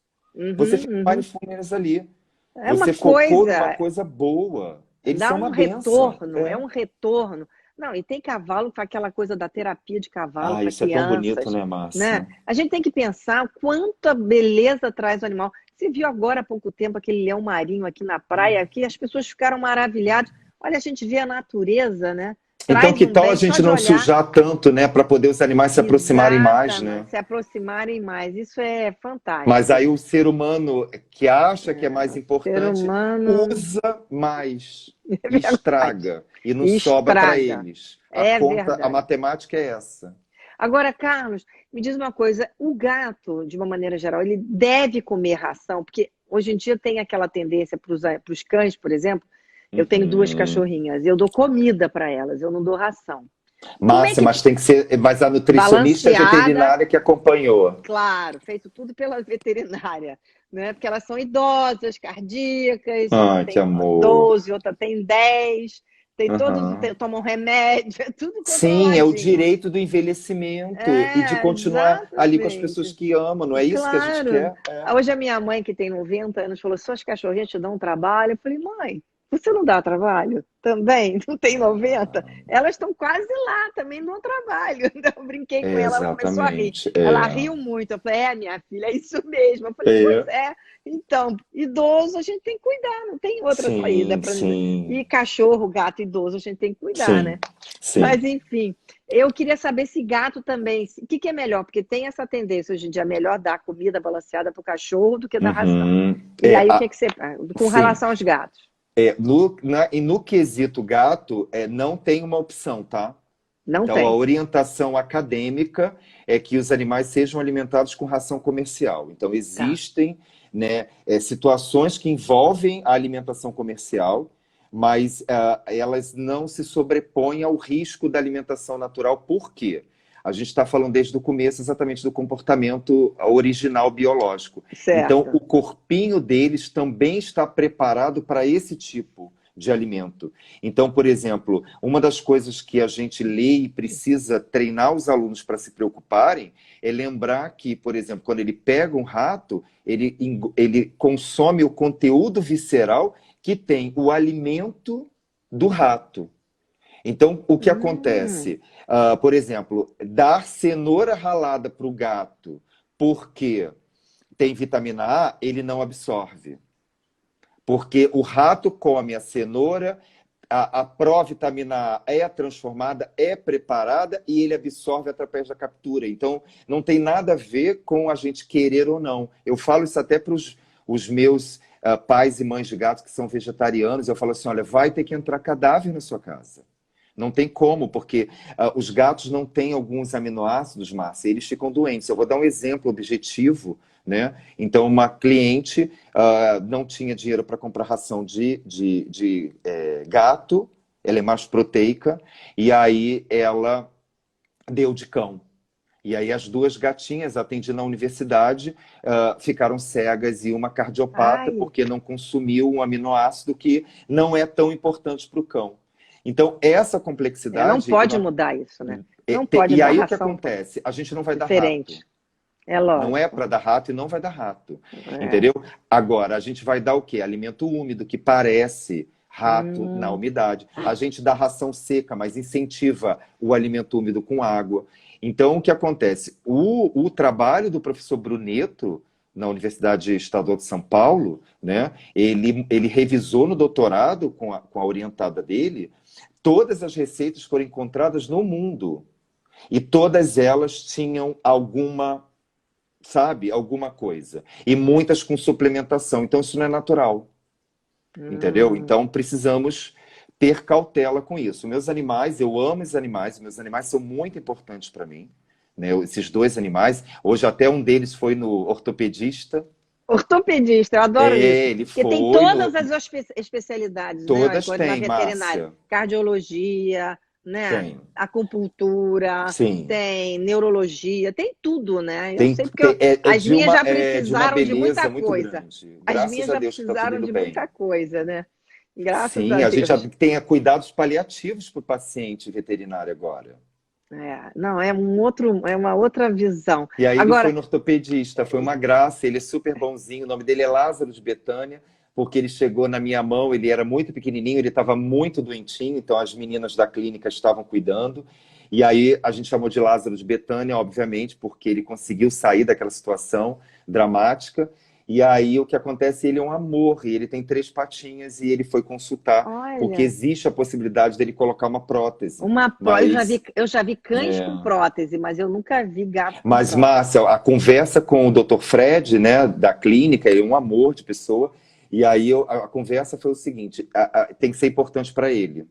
Você fez Uhum, uhum. mindfulness ali. É uma Você focou numa coisa, coisa boa. Eles dá são um uma bênção. retorno, é um retorno. Não, e tem cavalo com aquela coisa da terapia de cavalo Ah, para isso é tão bonito, crianças, né, né? Márcia? A gente tem que pensar o quanta beleza traz o animal. Você viu agora há pouco tempo aquele leão marinho aqui na praia, que as pessoas ficaram maravilhadas. Olha, a gente vê a natureza, né? Então, Traz que um tal a bem só gente de não olhar. sujar tanto, né, para poder os animais se aproximarem mais, né? Exatamente, se aproximarem mais. Isso é Mas fantástico. aí o ser humano que acha que é mais É, ser importante humano usa mais é e verdade. estraga e não E sobra para estraga. eles. A É conta, a verdade. matemática é essa. Agora, Carlos, me diz uma coisa: o gato, de uma maneira geral, ele deve comer ração? Porque hoje em dia tem aquela tendência para os cães, por exemplo. Eu tenho duas Uhum. cachorrinhas, eu dou comida para elas, eu não dou ração. Como é Márcia, que mas tem que ser, mas a nutricionista balanceada, veterinária que acompanhou. claro, feito tudo pela veterinária, né? Porque elas são idosas, cardíacas, uma Ai, que tem amor. 12, outra tem 10, tem todo, Aham. tomam remédio, é tudo Sim, é o controladinho. direito do envelhecimento e de É, continuar ali com as pessoas exatamente. que amam, não é isso que a gente Claro. quer? É. Hoje a minha mãe, que tem 90 anos, falou: suas cachorrinhas te dão um trabalho. Eu falei: mãe, você não dá trabalho também? Não tem 90? Elas estão quase lá, também dão trabalho. Então eu brinquei com ela, ela começou a rir. Exatamente. Ela É. riu muito. Eu falei: é, minha filha, é isso mesmo. Eu falei: pois É. é. Então, idoso a gente tem que cuidar, não tem outra saída Sim, para. sim, E cachorro, gato, idoso, a gente tem que cuidar, né? sim, sim. Mas, enfim, eu queria saber se gato também. O que que é melhor? Porque tem essa tendência hoje em dia, é melhor dar comida balanceada para o cachorro do que dar ração. Uhum. E aí, o que é que você. Com Sim. relação aos gatos? E no quesito gato, não tem uma opção, tá? Não Então, a tem. orientação acadêmica é que os animais sejam alimentados com ração comercial. Então, Tá. existem, né, situações que envolvem a alimentação comercial, mas elas não se sobrepõem ao risco da alimentação natural. Por quê? A gente está falando desde o começo exatamente do comportamento original biológico. Então, o Certo. corpinho deles também está preparado para esse tipo de alimento. Então, por exemplo, uma das coisas que a gente lê e precisa treinar os alunos para se preocuparem é lembrar que, por exemplo, quando ele pega um rato, ele consome o conteúdo visceral que tem o alimento do rato. Então, o que Hum, acontece? Por exemplo, dar cenoura ralada para o gato porque tem vitamina A, ele não absorve. Porque o rato come a cenoura, a provitamina A é transformada, é preparada e ele absorve através da captura. Então, não tem nada a ver com a gente querer ou não. Eu falo isso até para os meus pais e mães de gatos que são vegetarianos. Eu falo assim, olha, vai ter que entrar cadáver na sua casa. Não tem como, porque os gatos não têm alguns aminoácidos, Márcia, eles ficam doentes. Eu vou dar um exemplo objetivo, né? Então, uma cliente não tinha dinheiro para comprar ração de gato, ela é mais proteica, e aí ela deu de cão. E aí as duas gatinhas, atendi na universidade, ficaram cegas e uma cardiopata ai, porque não consumiu um aminoácido que não é tão importante para o cão. Então, essa não complexidade. pode mudar isso, né? Não pode E dar aí o que ração acontece? A gente não vai dar rato. diferente. É Não é lógico. para dar rato e não vai dar rato. É. Entendeu? Agora, a gente vai dar o quê? Alimento úmido, que parece rato na Hum, umidade. A gente dá ração seca, mas incentiva o alimento úmido com água. Então, o que acontece? O trabalho do professor Bruneto, na Universidade Estadual de São Paulo, né, ele revisou no doutorado, com a orientada dele, todas as receitas foram encontradas no mundo. E todas elas tinham alguma, sabe, alguma coisa. E muitas com suplementação. Então, isso não é natural. Entendeu? hum. Então, precisamos ter cautela com isso. Meus animais, eu amo os animais, meus animais são muito importantes para mim. Né? Esses dois animais, hoje até um deles foi no ortopedista. Ortopedista, eu adoro isso. Ele Porque tem foi todas no. as especialidades, né? Todas Igual na têm, veterinária. Márcia. Cardiologia, né? Tem. Acupuntura, Sim. tem neurologia, tem tudo, né? Eu Tem, sei porque as minhas já de uma precisaram de muita beleza muito coisa. grande. As Graças minhas a já Deus que está tudo precisaram indo de bem. muita coisa, né? Graças a Sim, a gente já Deus. tem cuidados paliativos para o paciente veterinário agora. É, não, é uma outra visão. E aí ele foi Agora, no ortopedista, foi uma graça, ele é super bonzinho, o nome dele é Lázaro de Betânia, porque ele chegou na minha mão, ele era muito pequenininho, ele estava muito doentinho, então as meninas da clínica estavam cuidando. E aí a gente chamou de Lázaro de Betânia, obviamente, porque ele conseguiu sair daquela situação dramática. E aí o que acontece, ele é um amor, e ele tem 3 patinhas, e ele foi consultar, porque Olha, existe a possibilidade dele colocar uma prótese. eu Mas, já vi cães com é, prótese, mas eu nunca vi gato com mas prótese. Márcia, a conversa com o Dr. Fred, né, da clínica, ele é um amor de pessoa, e aí a conversa foi o seguinte, tem que ser importante para ele.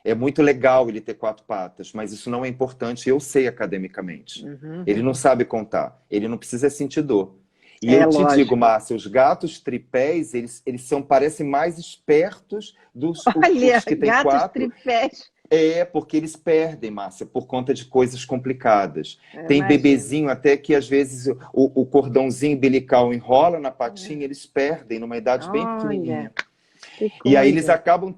É muito legal ele ter 4 patas, mas isso não é importante, eu sei academicamente. Ele não Uhum. sabe contar, ele não precisa sentir dor. E É eu te digo, lógico. Márcia, os gatos tripés, parecem mais espertos dos Olha, os que têm gatos 4. tripés. É, porque eles perdem, Márcia, por conta de coisas complicadas. Eu Tem imagino. bebezinho até que, às vezes, o cordãozinho umbilical enrola na patinha, eles perdem numa idade bem Olha, pequenininha. que E aí eles coisa. acabam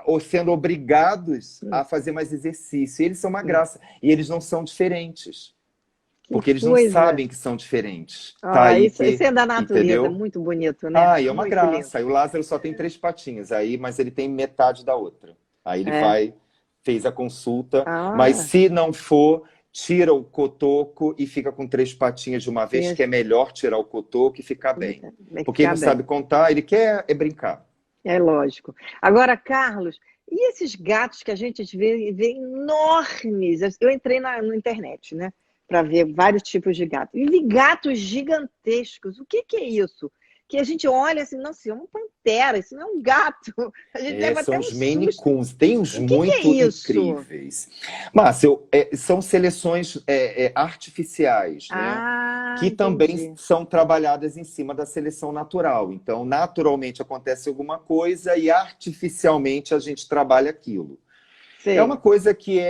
ou sendo obrigados Hum, a fazer mais exercício. E eles são uma hum. graça. E eles não são diferentes, Que porque eles não coisa. sabem que são diferentes. Tá Ah, aí isso que, é da natureza, é entendeu? muito bonito, né? Ah, e é uma Muito lindo. graça. Aí o Lázaro só tem 3 patinhas, aí, mas ele tem metade da outra. Aí ele É. fez a consulta, mas Ah, se não for, tira o cotoco e fica com 3 patinhas de uma vez, tem, que é melhor tirar o cotoco e ficar bem. vai Porque ele ficar não bem. sabe contar, ele quer é brincar. É lógico. Agora, Carlos, e esses gatos que a gente vê enormes? Eu entrei na internet, né? Para ver vários tipos de gatos. E vi gatos gigantescos. O que é isso? Que a gente olha assim, nossa, isso é uma pantera, isso não é um gato. A gente leva São até um os Maine susto. Coons, tem uns O que é muito isso? incríveis. Márcia, são seleções artificiais, né? Ah, Que também entendi. são trabalhadas em cima da seleção natural. Então, naturalmente acontece alguma coisa e artificialmente a gente trabalha aquilo. É uma Sei. coisa que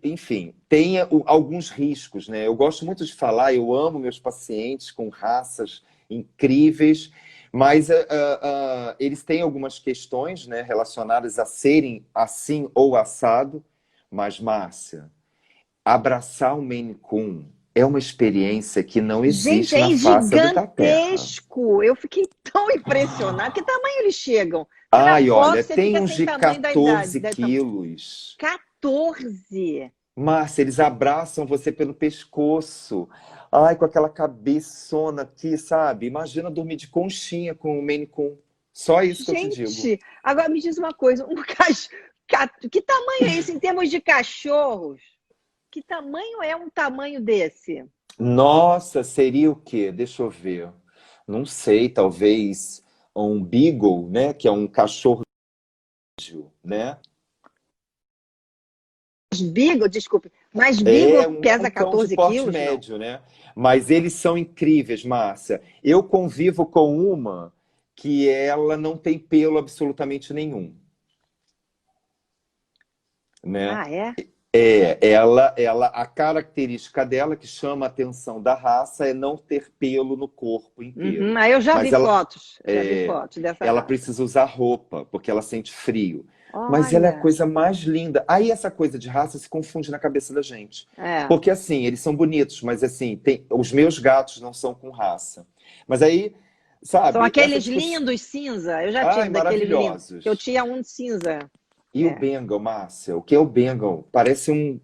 enfim, tem alguns riscos, né? Eu gosto muito de falar, eu amo meus pacientes com raças incríveis, mas eles têm algumas questões, né, relacionadas a serem assim ou assado. Mas, Márcia, abraçar um Maine Coon é uma experiência que não Gente, existe na é face da Terra. gigantesco. Eu fiquei tão impressionada. Que tamanho eles chegam? Porque na Ai, foto olha, você tem fica uns sem de tamanho da idade. 14 quilos. 14. Márcia, eles abraçam você pelo pescoço. Ai, com aquela cabeçona aqui, sabe? Imagina dormir de conchinha com o Maine Coon. Só isso que eu te digo. Gente, agora me diz uma coisa. Que tamanho é esse em termos de cachorros? Que tamanho é um tamanho desse? Nossa, seria o quê? Deixa eu ver. Não sei, talvez um Beagle, né? Que é um cachorro, né? Desculpe, mas É Beagle um pesa cão de 14 porte quilos, não? médio, né? Mas eles são incríveis, Márcia. Eu convivo com uma que ela não tem pelo absolutamente nenhum, né? Ah, é? A característica dela que chama a atenção da raça é não ter pelo no corpo Uhum. inteiro. Aí eu já vi Mas fotos. Já vi fotos dessa ela raça. precisa usar roupa, porque ela sente frio. Mas ela é a Olha, coisa mais linda. Aí essa coisa de raça se confunde na cabeça da gente. é. Porque assim, eles são bonitos, mas assim, os meus gatos não são com raça. Mas aí, São sabe, essa aqueles discussão. lindos cinza. Eu já Ai, tive daqueles lindos. Eu maravilhosos. tinha um de cinza. E o É, Bengal, Márcia? O que é o Bengal? Parece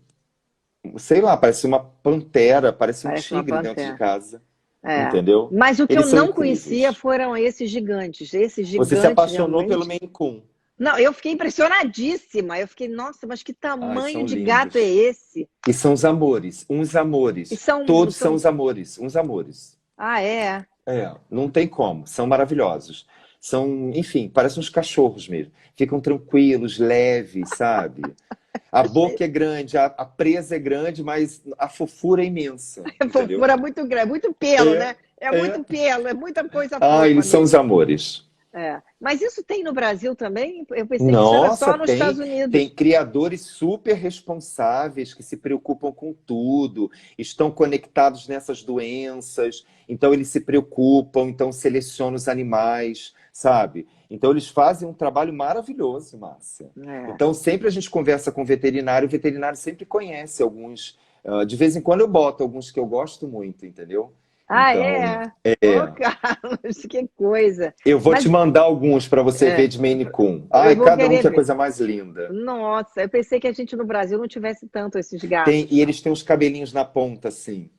sei lá, parece uma pantera, parece um parece uma tigre dentro de pantera. casa. É. Entendeu? Mas o que eu Eles são não conhecia incríveis. foram esses gigantes. Esses Você se gigantes apaixonou pelo realmente. Maine Coon. Não, eu fiquei impressionadíssima. Eu fiquei, nossa, mas que Ai, tamanho são de gato é lindos. esse? E são os amores, uns E amores. são, Todos são são... os amores, uns amores. Ah, é? Não tem como. São maravilhosos. São, enfim, parecem uns cachorros mesmo. Ficam tranquilos, leves, sabe? A boca é grande, a presa é grande, mas a fofura é imensa, É entendeu? fofura muito grande, muito pelo, É, né? É é. muito pelo, é muita coisa Ah, fofa eles são os mesmo. amores. É. Mas isso tem no Brasil também? Eu pensei que isso era Nossa, só nos Estados tem Unidos. criadores super responsáveis que se preocupam com tudo, estão conectados nessas doenças, então eles se preocupam, então selecionam os animais, sabe? Então eles fazem um trabalho maravilhoso, Márcia. É. Então sempre a gente conversa com o veterinário sempre conhece alguns, de vez em quando eu boto alguns que eu gosto muito, entendeu? Ah, Então, é? Ô, é. Carlos, que coisa. Eu vou te Mas mandar alguns para você ver é, de Maine Coon. eu Ai, vou cada um querer que é ver. coisa mais linda. Nossa, eu pensei que a gente no Brasil não tivesse tanto esses Tem, gatos, e não. eles têm os cabelinhos na ponta, assim,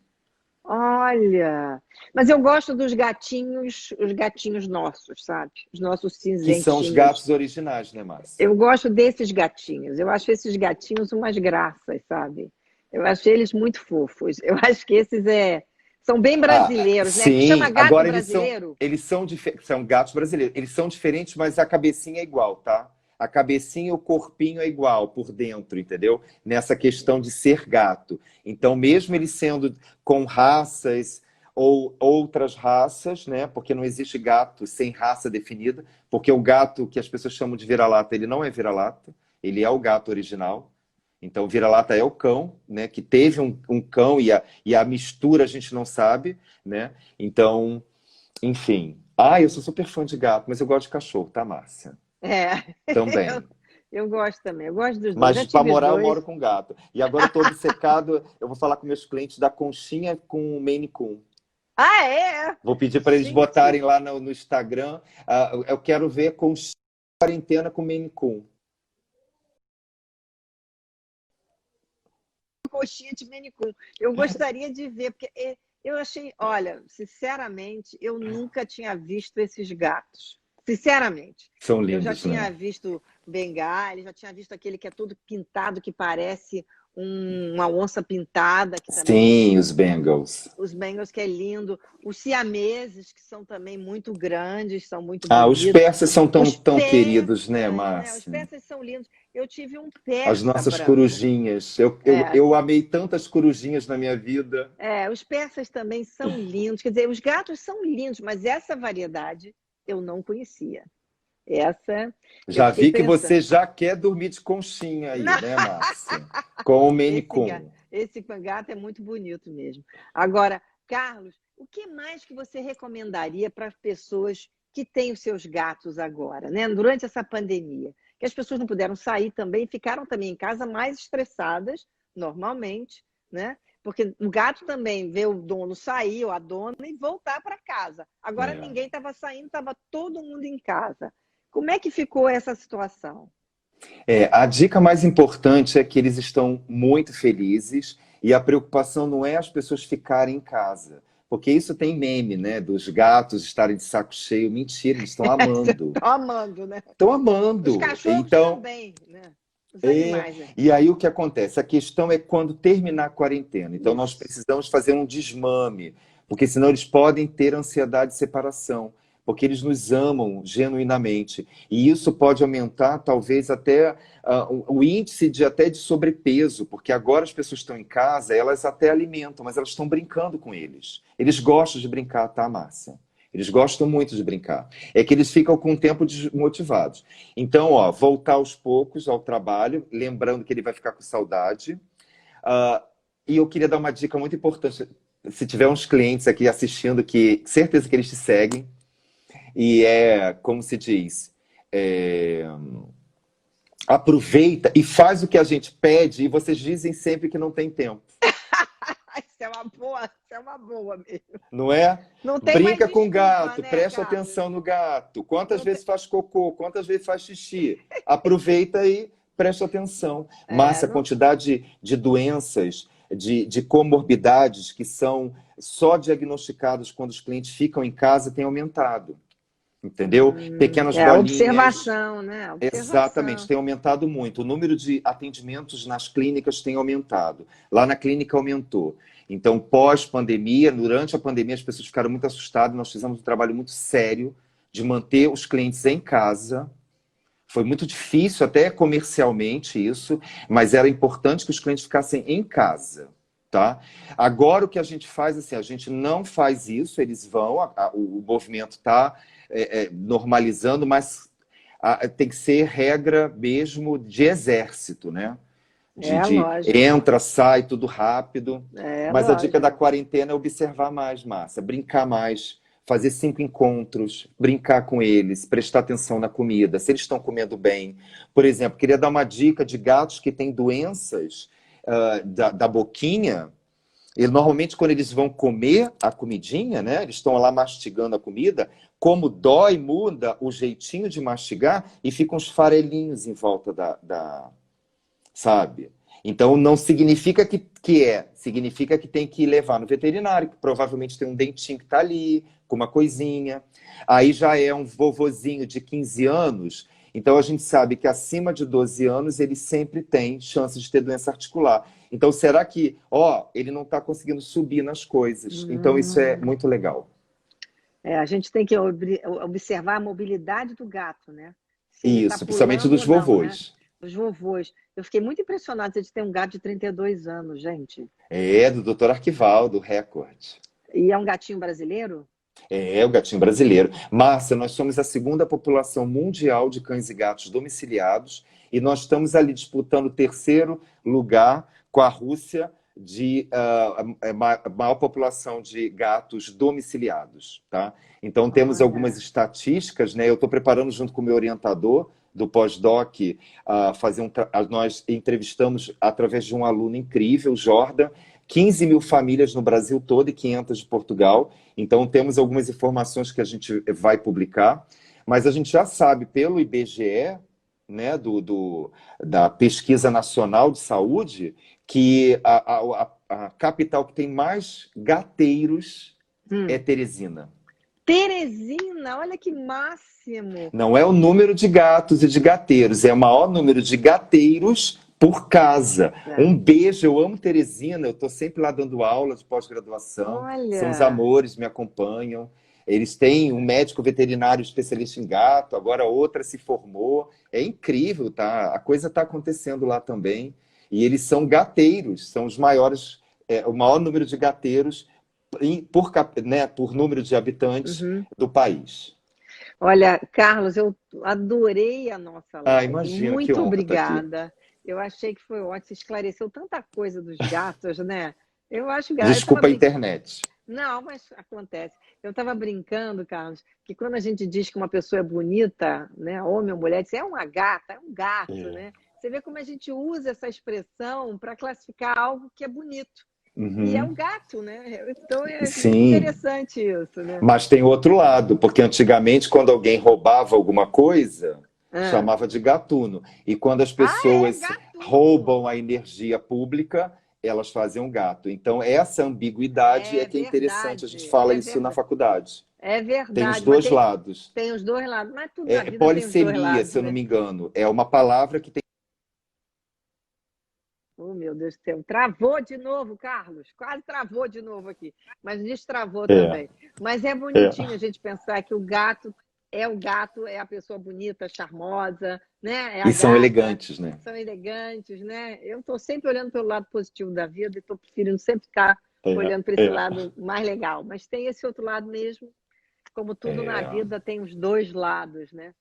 Olha, mas eu gosto dos gatinhos, os gatinhos nossos, sabe? Os nossos que são os cinzentinhos. gatos originais, né, Márcia? Eu gosto desses gatinhos. Eu acho esses gatinhos umas graças, sabe? Eu acho eles muito fofos. Eu acho que esses são bem Ah, brasileiros, né? Que chama sim. gato Agora brasileiro. são gatos brasileiros. Eles são diferentes, mas a cabecinha é igual, tá? A cabecinha e o corpinho é igual por dentro, entendeu? Nessa questão de ser gato. Então, mesmo eles sendo com raças ou outras raças, né? Porque não existe gato sem raça definida, porque o gato que as pessoas chamam de vira-lata, ele não é vira-lata, ele é o gato original. Então, vira-lata é o cão, né? Que teve um cão e a mistura a gente não sabe, né? Então, enfim. Ah, eu sou super fã de gato, mas eu gosto de cachorro, tá, Márcia? É, eu, Também. eu gosto também. Eu gosto dos dois. Mas Já para tive os morar, eu moro dois. com gato. E agora eu tô obcecado, eu vou falar com meus clientes da conchinha com o Maine Coon. Ah, é? Vou pedir para eles Gente, botarem lá no Instagram. Eu quero ver conchinha quarentena com Maine Coon. coxinha de manicure. Eu gostaria de ver, porque eu achei, olha, sinceramente, eu nunca tinha visto esses gatos. Sinceramente. São Eu já lindos, né? tinha visto Bengali, já tinha visto aquele que é todo pintado, que parece uma onça pintada, que também é Sim, os lindo. Bengals. Os Bengals, que é lindo. Os siameses, que são também muito grandes, são muito Ah, os bonitos. persas são Os tão persas, queridos, né, os Márcia? persas são lindos. Eu tive um As persa nossas branco. corujinhas. Eu, eu, É, eu amei tantas corujinhas na minha vida. os persas também são lindos. Quer dizer, os gatos são lindos, mas essa variedade eu não conhecia. Essa eu Já fiquei vi que pensando. você já quer dormir de conchinha aí, Não, né, Márcia? Com o Maine esse, Coon. esse gato é muito bonito mesmo. Agora, Carlos, o que mais que você recomendaria para as pessoas que têm os seus gatos agora, né? Durante essa pandemia? Que as pessoas não puderam sair também, ficaram também em casa mais estressadas, normalmente, né? Porque o gato também vê o dono sair, ou a dona, e voltar para casa. Agora É. ninguém estava saindo, estava todo mundo em casa. Como é que ficou essa situação? A dica mais importante é que eles estão muito felizes e a preocupação não é as pessoas ficarem em casa. Porque isso tem meme, né? Dos gatos estarem de saco cheio. Mentira, eles estão amando. Estão amando, né? Estão Os amando. cachorros Então, também, né? Os É, animais, né? e aí o que acontece? A questão é quando terminar a quarentena. Então nós Isso. precisamos fazer um desmame, porque senão eles podem ter ansiedade de separação, porque eles nos amam genuinamente. E isso pode aumentar talvez até o índice de sobrepeso, porque agora as pessoas estão em casa, elas até alimentam, mas elas estão brincando com eles. Eles gostam de brincar, tá, Márcia? Eles gostam muito de brincar. É que eles ficam com o tempo desmotivados. Então, ó, voltar aos poucos ao trabalho, lembrando que ele vai ficar com saudade. Ah, e eu queria dar uma dica muito importante. Se tiver uns clientes aqui assistindo, que certeza que eles te seguem, e como se diz, é, aproveita e faz o que a gente pede, e vocês dizem sempre que não tem tempo. Isso é uma boa mesmo. Não é? Não tem mais Brinca com o desculpa, gato, né, preste Carlos? atenção no gato. Quantas Não tem... vezes faz cocô, quantas vezes faz xixi. Aproveita e preste atenção. Massa, a não... quantidade de doenças, de comorbidades que são só diagnosticadas quando os clientes ficam em casa tem aumentado. Entendeu? Pequenas É a bolinhas. observação, né? A Exatamente, observação. tem aumentado muito. O número de atendimentos nas clínicas tem aumentado. Lá na clínica aumentou. Então, pós-pandemia, durante a pandemia, as pessoas ficaram muito assustadas. Nós fizemos um trabalho muito sério de manter os clientes em casa. Foi muito difícil, até comercialmente, isso, mas era importante que os clientes ficassem em casa. Tá? Agora, o que a gente faz, assim, a gente não faz isso, eles vão, o movimento está normalizando, mas tem que ser regra mesmo de exército, né? É De lógico. entra, sai, tudo rápido. É Mas a dica da lógico. quarentena é observar mais, Márcia, brincar mais, fazer 5 encontros, brincar com eles, prestar atenção na comida, se eles estão comendo bem. Por exemplo, queria dar uma dica de gatos que têm doenças da boquinha. E normalmente quando eles vão comer a comidinha, né? Eles estão lá mastigando a comida, como dói, muda o jeitinho de mastigar e ficam os farelinhos em volta sabe? Então não significa significa que tem que levar no veterinário, que provavelmente tem um dentinho que está ali, com uma coisinha. Aí já é um vovozinho de 15 anos, então a gente sabe que acima de 12 anos ele sempre tem chance de ter doença articular. Então será que, ele não está conseguindo subir nas coisas? Então isso é muito legal. A gente tem que observar a mobilidade do gato, né? Se ele está Isso, principalmente pulando dos ou não, né? vovôs. Os vovôs. Eu fiquei muito impressionada de ter um gato de 32 anos, gente. É, do Dr. Arquivaldo, Record. E é um gatinho brasileiro? É, o gatinho brasileiro. Márcia, nós somos a segunda população mundial de cães e gatos domiciliados e nós estamos ali disputando o terceiro lugar com a Rússia de maior população de gatos domiciliados, tá? Então temos algumas estatísticas, né? Eu estou preparando junto com o meu orientador do pós-doc, nós entrevistamos através de um aluno incrível, Jordan, 15 mil famílias no Brasil todo e 500 de Portugal. Então, temos algumas informações que a gente vai publicar, mas a gente já sabe pelo IBGE, né, da Pesquisa Nacional de Saúde, que a capital que tem mais gateiros é Teresina. Teresina, olha que máximo! Não é o número de gatos e de gateiros, é o maior número de gateiros por casa. Um beijo, eu amo Teresina, eu estou sempre lá dando aula de pós-graduação. São os amores, me acompanham. Eles têm um médico veterinário especialista em gato, agora outra se formou. É incrível, tá? A coisa está acontecendo lá também. E eles são gateiros, são os maiores, o maior número de gateiros por número de habitantes do país. Olha, Carlos, eu adorei a nossa live. Imagina, muito que honra obrigada. Eu achei que foi ótimo, você esclareceu tanta coisa dos gatos, né? Eu acho Desculpa a internet. Não, mas acontece. Eu estava brincando, Carlos, que quando a gente diz que uma pessoa é bonita, né, homem ou mulher, diz, é uma gata, é um gato, né? Você vê como a gente usa essa expressão para classificar algo que é bonito. E é um gato, né? Então é interessante isso, né? Mas tem outro lado, porque antigamente quando alguém roubava alguma coisa, chamava de gatuno. E quando as pessoas roubam a energia pública, elas fazem um gato. Então essa ambiguidade é que é interessante, a gente fala isso na faculdade. É verdade. Tem os dois lados. Tem os dois lados, mas tudo na vida polissemia, tem os dois lados, se eu não me engano. É uma palavra que tem... Oh, meu Deus do céu. Travou de novo, Carlos. Quase travou de novo aqui. Mas destravou também. Mas é bonitinho a gente pensar que o gato, é a pessoa bonita, charmosa, né? E são elegantes, né? São elegantes, né? Eu estou sempre olhando pelo lado positivo da vida e estou preferindo sempre ficar olhando para esse lado mais legal. Mas tem esse outro lado mesmo. Como tudo na vida, tem os dois lados, né?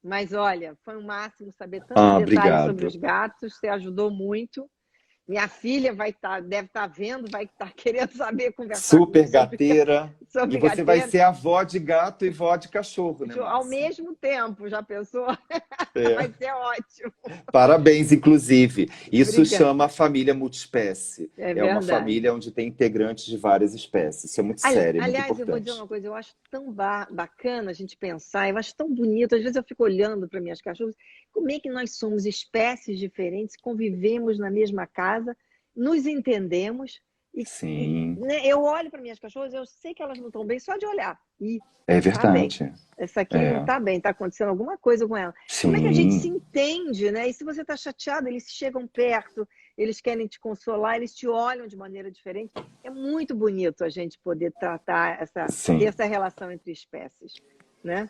Mas olha, foi um máximo saber tantos detalhes sobre os gatos. Você ajudou muito. Minha filha deve estar vendo, vai estar querendo saber, conversar super gateira. Sobre e você vai ser avó de gato e vó de cachorro, né, Márcia? Ao mesmo tempo, já pensou? Vai ser ótimo. Parabéns, inclusive. Isso chama família multiespécie. É uma família onde tem integrantes de várias espécies. Isso é muito sério, aliás, muito importante. Eu vou dizer uma coisa, eu acho tão bacana a gente pensar, eu acho tão bonito. Às vezes eu fico olhando para minhas cachorras, como é que nós somos espécies diferentes, convivemos na mesma casa, nos entendemos. Sim. Né, eu olho para minhas cachorras, eu sei que elas não estão bem só de olhar. É verdade. Tá bem. Essa aqui não está bem, está acontecendo alguma coisa com ela. Sim. Como é que a gente se entende, né? E se você está chateado, eles chegam perto, eles querem te consolar, eles te olham de maneira diferente. É muito bonito a gente poder tratar ter essa relação entre espécies, né?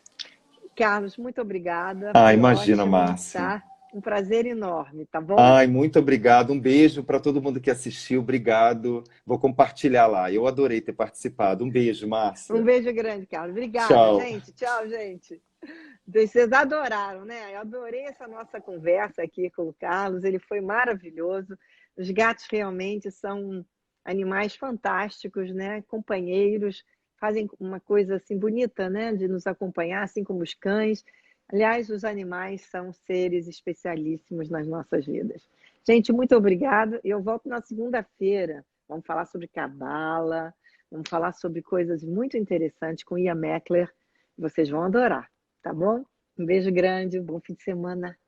Carlos, muito obrigada. Imagina, Márcia. Tá? Um prazer enorme, tá bom? Muito obrigado. Um beijo para todo mundo que assistiu. Obrigado. Vou compartilhar lá. Eu adorei ter participado. Um beijo, Márcia. Um beijo grande, Carlos. Obrigada, Tchau. gente. Tchau, gente. Vocês adoraram, né? Eu adorei essa nossa conversa aqui com o Carlos. Ele foi maravilhoso. Os gatos realmente são animais fantásticos, né? Companheiros, fazem uma coisa assim bonita, né? De nos acompanhar, assim como os cães. Aliás, os animais são seres especialíssimos nas nossas vidas. Gente, muito obrigada. Eu volto na segunda-feira. Vamos falar sobre cabala, vamos falar sobre coisas muito interessantes com Ian Meckler. Vocês vão adorar, tá bom? Um beijo grande, bom fim de semana.